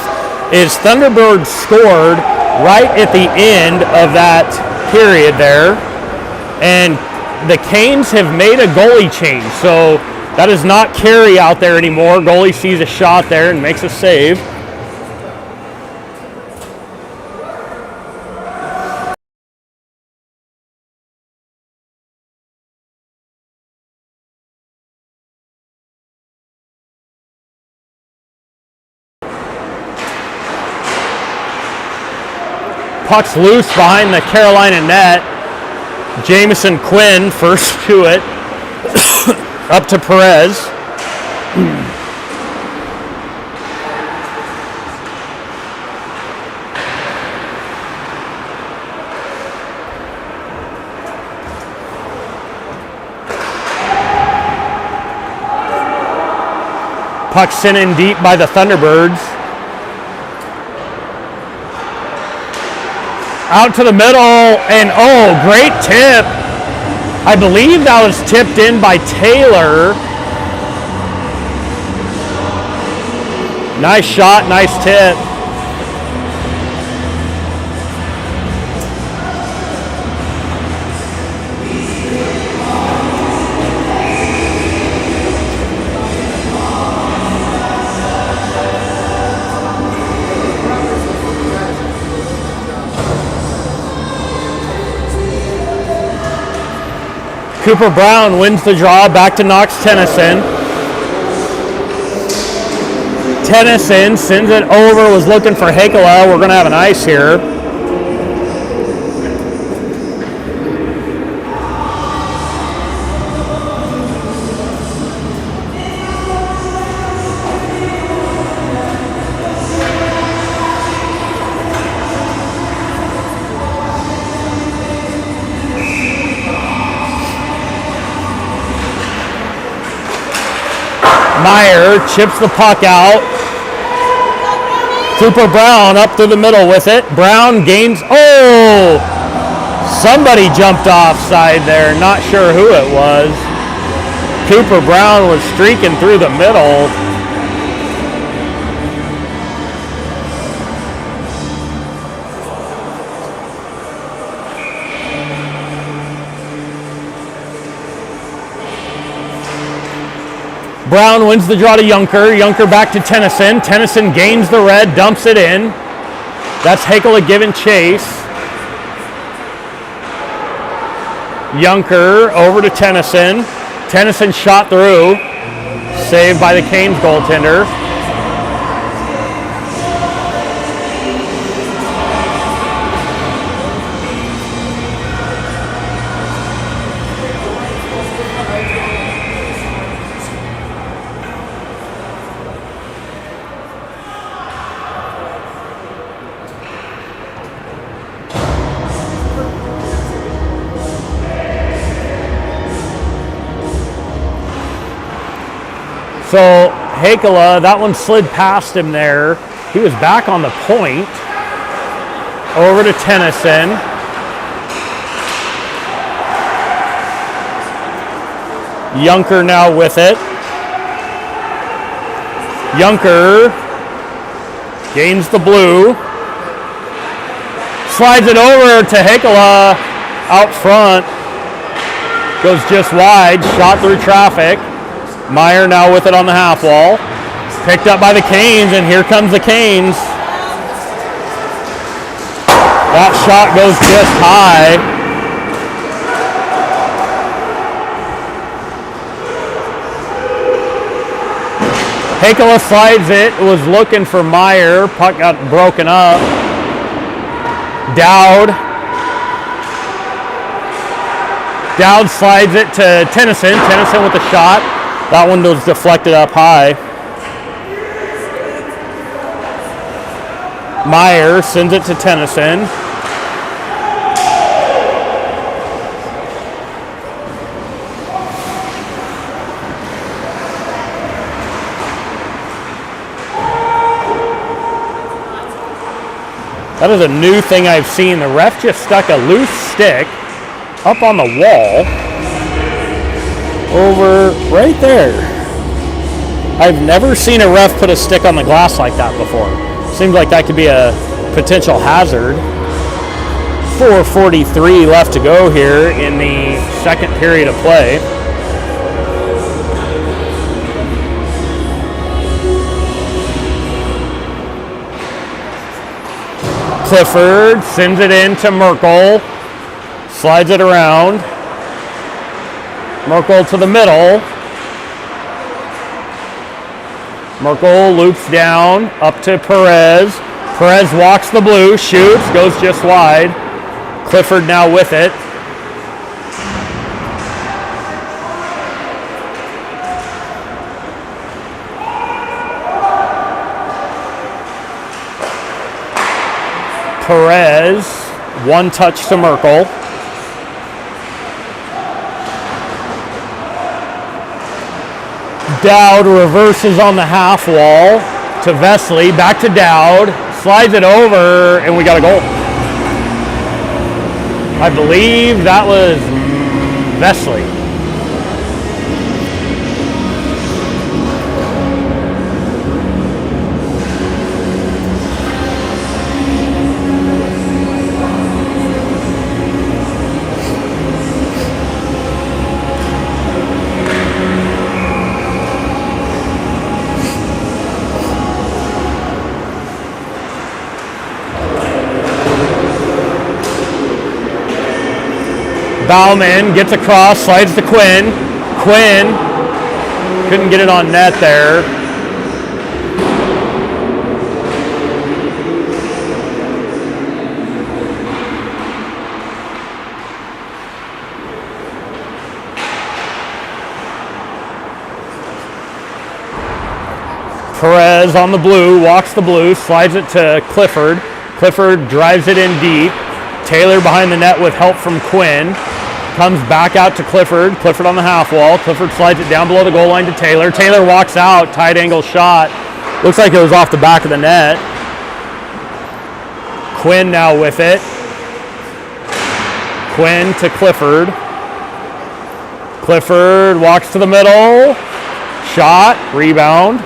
is Thunderbirds scored right at the end of that period there. And the Canes have made a goalie change. So that is not Carey out there anymore. Goalie sees a shot there and makes a save. Puck's loose behind the Carolina net. Jamison Quinn first to it. Up to Perez. Puck sent in deep by the Thunderbirds. Out to the middle, and oh, great tip. I believe that was tipped in by Taylor. Nice shot, nice tip. Cooper Brown wins the draw, back to Knox Tennyson. Tennyson sends it over, was looking for Hakala. We're going to have an ice here. Meyer chips the puck out. Cooper Brown up through the middle with it. Brown gains, oh! Somebody jumped offside there, not sure who it was. Cooper Brown was streaking through the middle. Brown wins the draw to Junker. Junker back to Tennyson. Tennyson gains the red, dumps it in. That's Hakala giving chase. Junker over to Tennyson. Tennyson shot through. Saved by the Canes goaltender. So Hakala, that one slid past him there. He was back on the point. Over to Tennyson. Junker now with it. Junker gains the blue. Slides it over to Hakala out front. Goes just wide, shot through traffic. Meyer now with it on the half wall. Picked up by the Canes, and here comes the Canes. That shot goes just high. Hakala slides it, was looking for Meyer. Puck got broken up. Dowd slides it to Tennyson. Tennyson with the shot. That one was deflected up high. Meyer sends it to Tennyson. That is a new thing I've seen. The ref just stuck a loose stick up on the wall. over right there. I've never seen a ref put a stick on the glass like that before. Seems like that could be a potential hazard. 4:43 left to go here in the second period of play. Clifford sends it in to Merkel, slides it around. Merkel to the middle. Merkel loops down, up to Perez. Perez walks the blue, shoots, goes just wide. Clifford now with it. Perez, one touch to Merkel. Dowd reverses on the half wall to Vesley, back to Dowd, slides it over, and we got a goal. I believe that was Vesley. Bauman gets across, slides to Quinn. Quinn couldn't get it on net there. Perez on the blue, walks the blue, slides it to Clifford. Clifford drives it in deep. Taylor behind the net with help from Quinn. Comes back out to Clifford. Clifford on the half wall. Clifford slides it down below the goal line to Taylor. Taylor walks out. Tight angle shot. Looks like it was off the back of the net. Quinn now with it. Quinn to Clifford. Clifford walks to the middle. Shot. Rebound.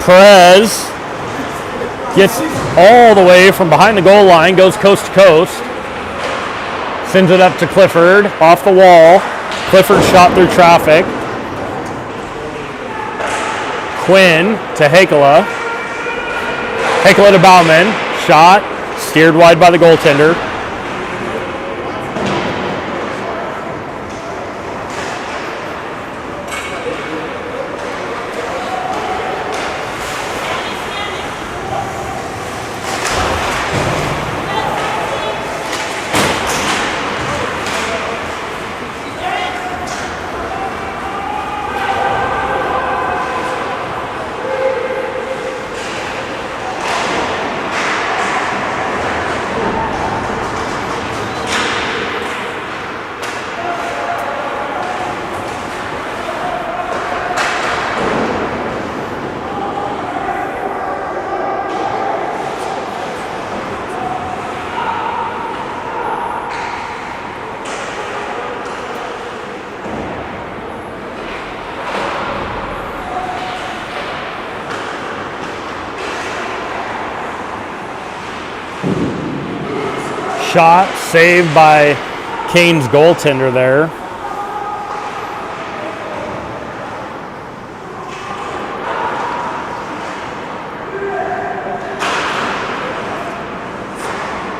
Perez gets all the way from behind the goal line, goes coast to coast, sends it up to Clifford, off the wall. Clifford shot through traffic. Quinn to Hakela. Hakela to Bauman, shot, steered wide by the goaltender. Shot saved by Canes' goaltender there.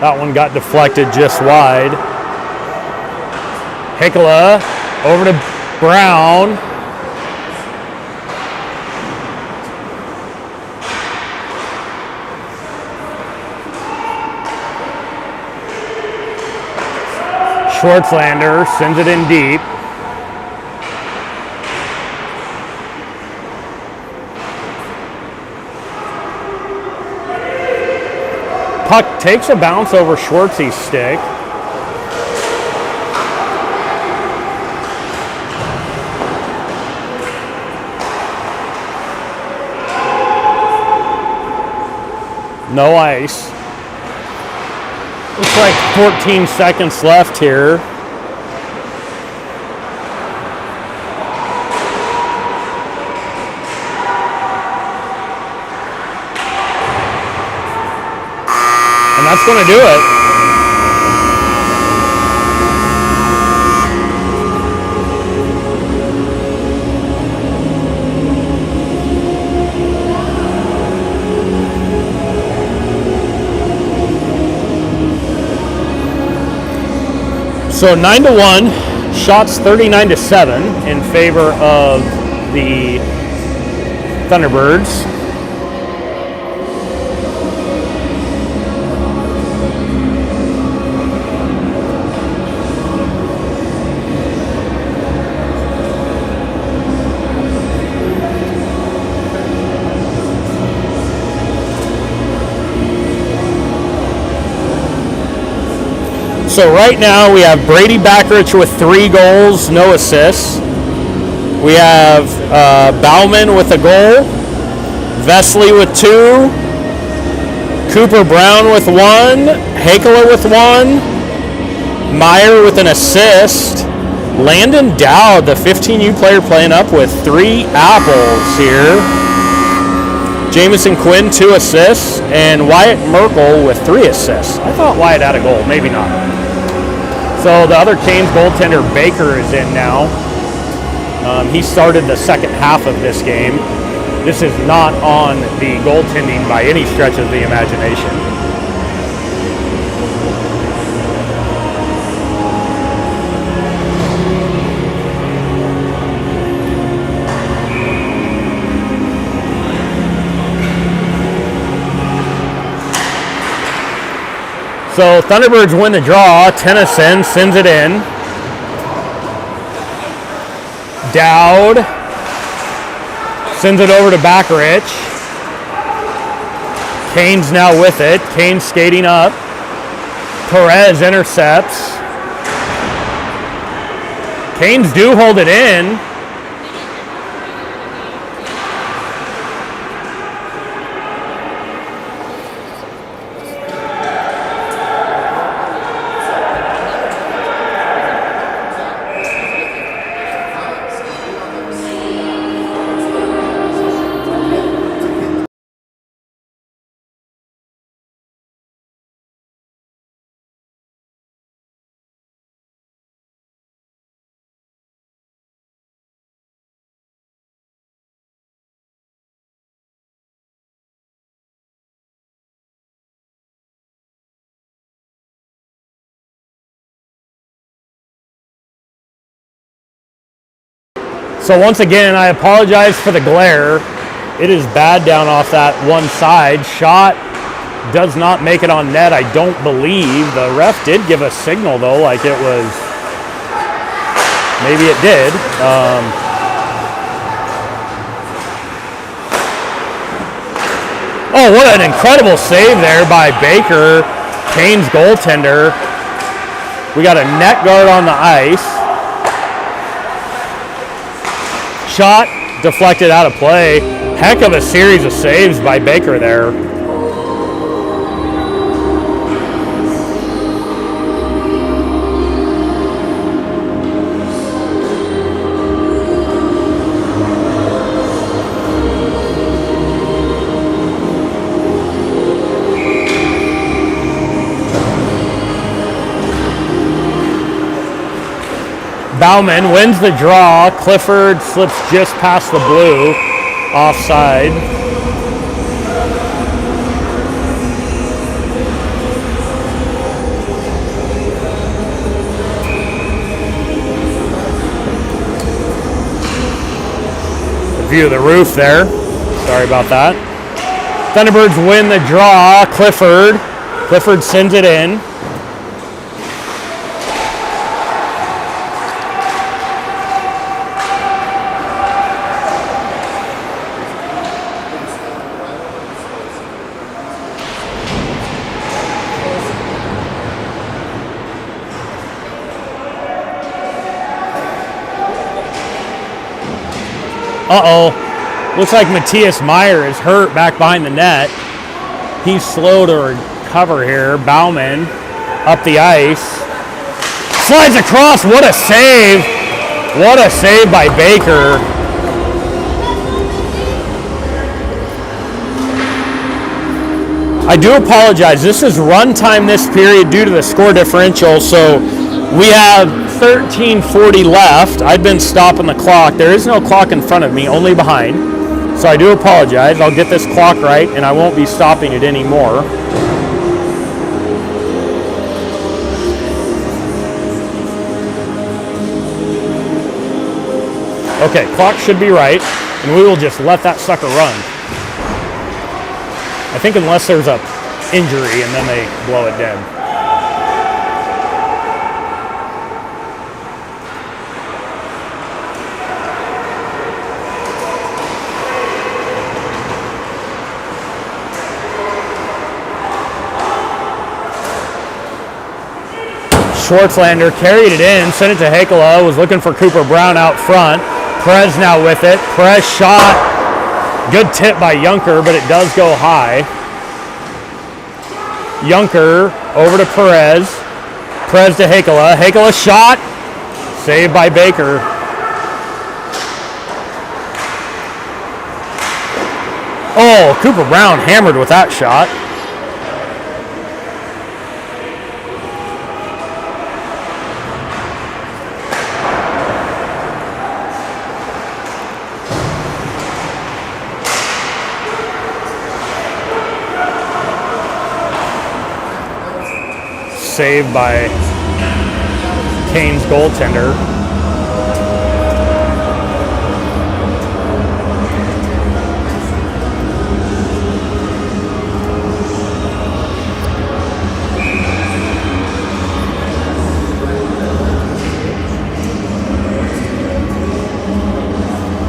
That one got deflected just wide. Hakela over to Brown. Schwartzlander sends it in deep. Puck takes a bounce over Schwartzy's stick. No ice. Looks like 14 seconds left here. And that's going to do it. So 9-1, shots 39-7 in favor of the Thunderbirds. So right now we have Brady Backrich with 3 goals, no assists. We have Bauman with a goal, Vesley with 2, Cooper Brown with 1, Hakela with 1, Meyer with an assist, Landon Dowd, the 15U player, playing up with 3 apples here. Jamison Quinn, 2 assists, and Wyatt Merkel with 3 assists. I thought Wyatt had a goal, maybe not. So the other Canes goaltender, Baker, is in now. He started the second half of this game. This is not on the goaltending by any stretch of the imagination. So Thunderbirds win the draw. Tennyson sends it in. Dowd sends it over to Backrich. Canes now with it. Canes skating up. Perez intercepts. Canes do hold it in. So once again, I apologize for the glare. It is bad down off that one side. Shot does not make it on net, I don't believe. The ref did give a signal though, like it was, maybe it did. Oh, what an incredible save there by Baker, Canes goaltender. We got a net guard on the ice. Shot deflected out of play. Heck of a series of saves by Baker there. Bauman wins the draw. Clifford slips just past the blue, offside. View of the roof there. Sorry about that. Thunderbirds win the draw. Clifford sends it in. Uh-oh. Looks like Matthias Meyer is hurt back behind the net. He's slow to recover here. Bauman up the ice. Slides across. What a save. What a save by Baker. I do apologize. This is runtime this period due to the score differential, so we have 13:40 left. I've been stopping the clock. There is no clock in front of me, only behind. So I do apologize. I'll get this clock right, and I won't be stopping it anymore. Okay, clock should be right, and we will just let that sucker run. I think unless there's a injury, and then they blow it dead. Schwartzlander carried it in, sent it to Hakela, was looking for Cooper Brown out front. Perez now with it. Perez shot. Good tip by Junker, but it does go high. Junker over to Perez. Perez to Hakela. Hakela shot. Saved by Baker. Oh, Cooper Brown hammered with that shot. Saved by Canes goaltender.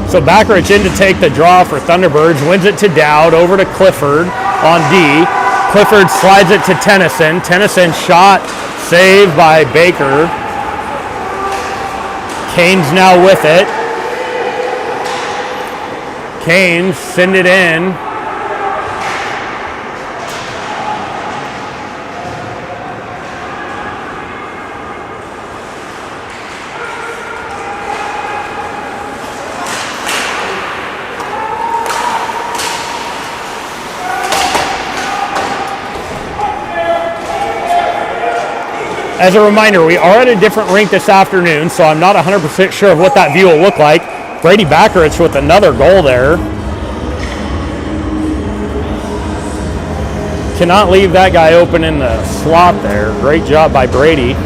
So Backrich in to take the draw for Thunderbirds, wins it to Dowd, over to Clifford on D. Clifford slides it to Tennyson. Tennyson shot, saved by Baker. Canes now with it. Canes send it in. As a reminder, we are at a different rink this afternoon, so I'm not 100% sure of what that view will look like. Brady Backrich with another goal there. Cannot leave that guy open in the slot there. Great job by Brady.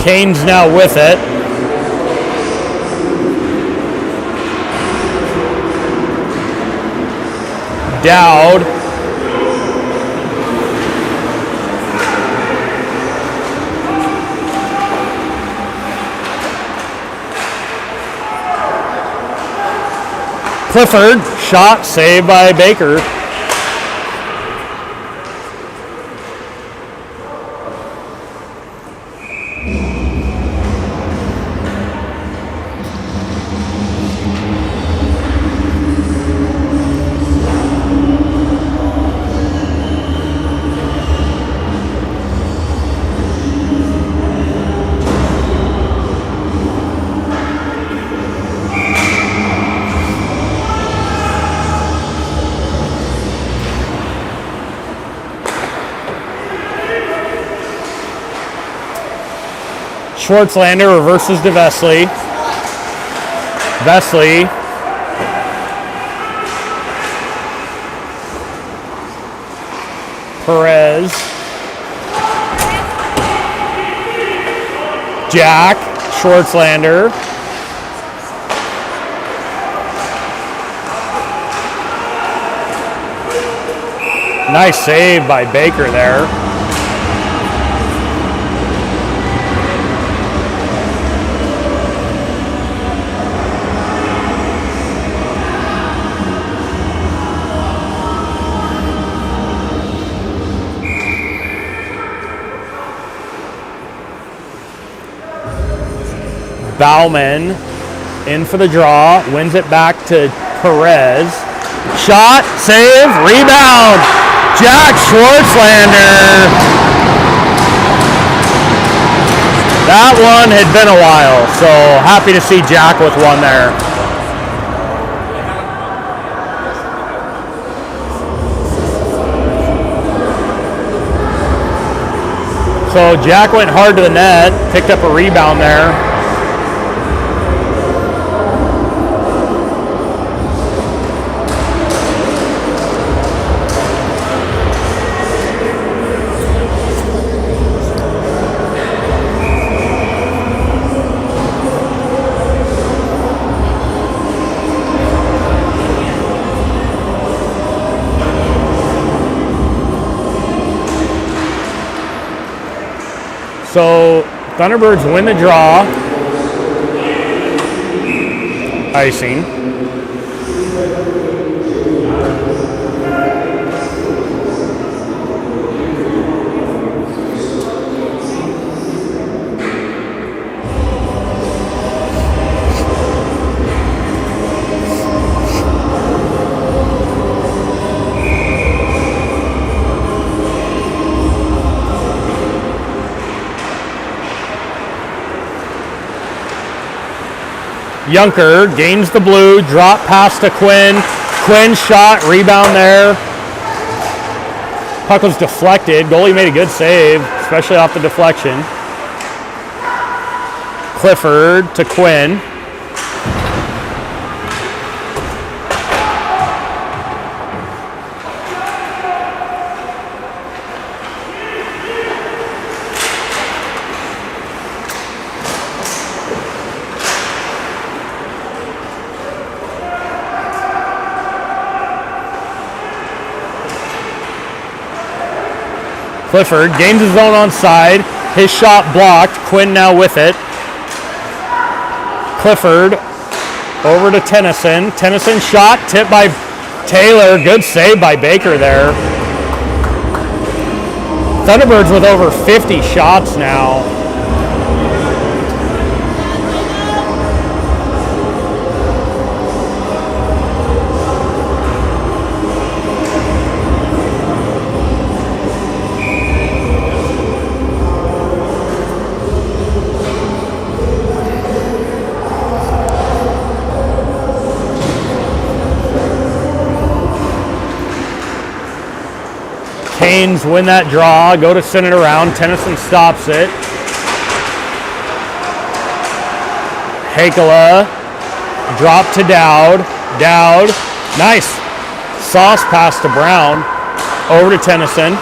Canes now with it. Dowd. Clifford, shot, saved by Baker. Schwartzlander reverses to Vesely. Vesely. Perez. Jack. Schwartzlander. Nice save by Baker there. Bauman in for the draw, wins it back to Perez. Shot, save, rebound. Jack Schwartzlander. That one had been a while, so happy to see Jack with one there. So Jack went hard to the net, picked up a rebound there. So Thunderbirds win the draw. Icing. Junker gains the blue, drop pass to Quinn. Quinn shot, rebound there. Puck was deflected. Goalie made a good save, especially off the deflection. Clifford to Quinn. Clifford gains his own onside. His shot blocked. Quinn now with it. Clifford over to Tennyson. Tennyson shot tipped by Taylor. Good save by Baker there. Thunderbirds with over 50 shots now. Canes win that draw, go to send it around. Tennyson stops it. Hakala, drop to Dowd. Dowd, nice. Sauce pass to Brown. Over to Tennyson.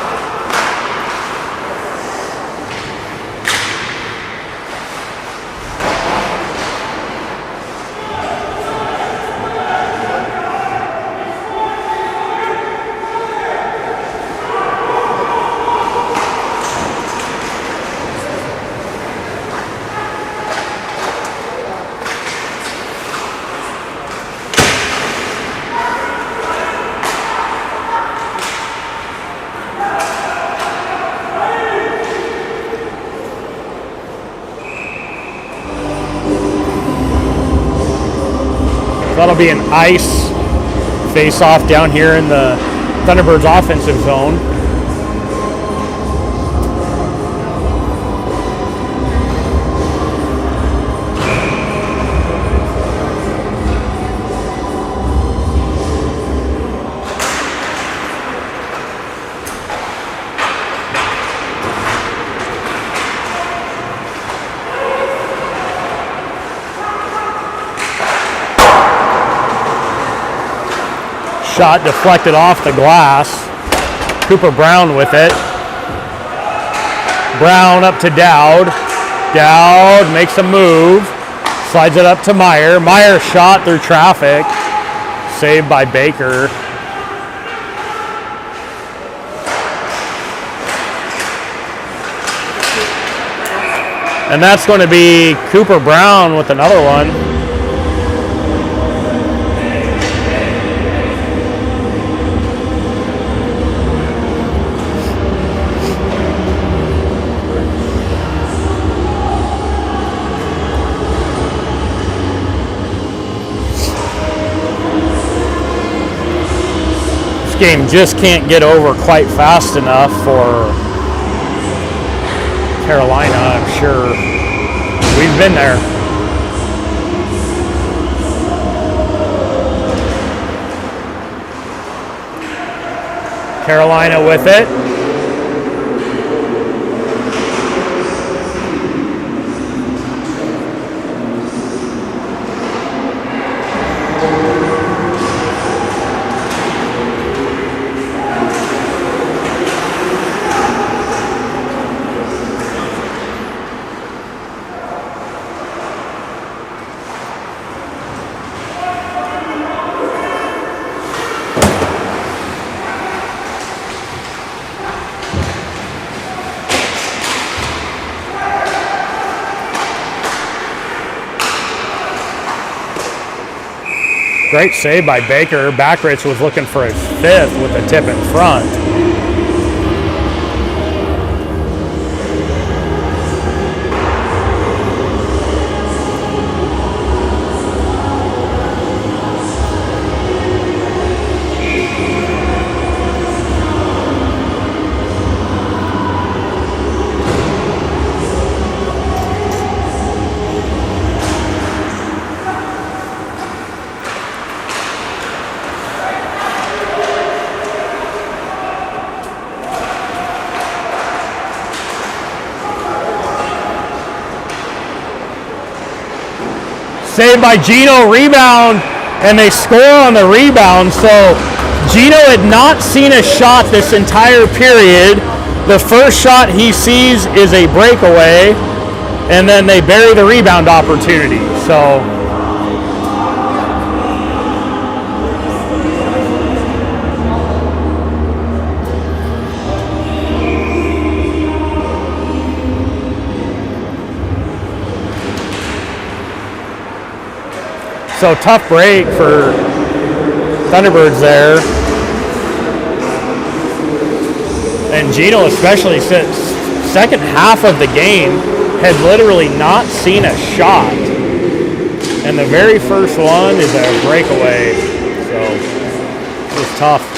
That'll be an ice face-off down here in the Thunderbirds offensive zone. Shot deflected off the glass. Cooper Brown with it. Brown up to Dowd. Dowd makes a move. Slides it up to Meyer. Meyer shot through traffic. Saved by Baker. And that's going to be Cooper Brown with another one. This game just can't get over quite fast enough for Carolina, I'm sure. We've been there. Carolina with it. Great save by Baker. Backrich was looking for his fifth with a tip in front. Saved by Gino, rebound, and they score on the rebound. So Gino had not seen a shot this entire period. The first shot he sees is a breakaway, and then they bury the rebound opportunity. So tough break for Thunderbirds there. And Gino, especially since second half of the game, had literally not seen a shot. And the very first one is a breakaway. So it was tough.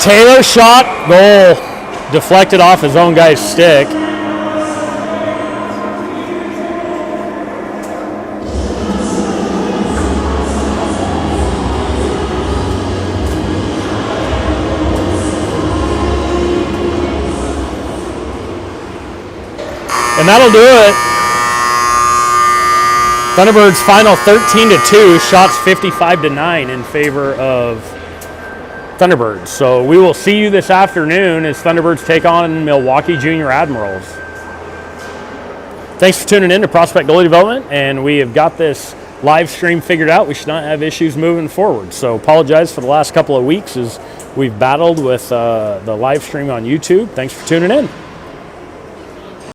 Taylor shot, goal, deflected off his own guy's stick. And that'll do it. Thunderbirds final 13-2, shots 55-9 in favor of Thunderbirds. So we will see you this afternoon as Thunderbirds take on Milwaukee Junior Admirals. Thanks for tuning in to Prospect Goalie Development, and we have got this live stream figured out. We should not have issues moving forward. So apologize for the last couple of weeks as we've battled with the live stream on YouTube. Thanks for tuning in.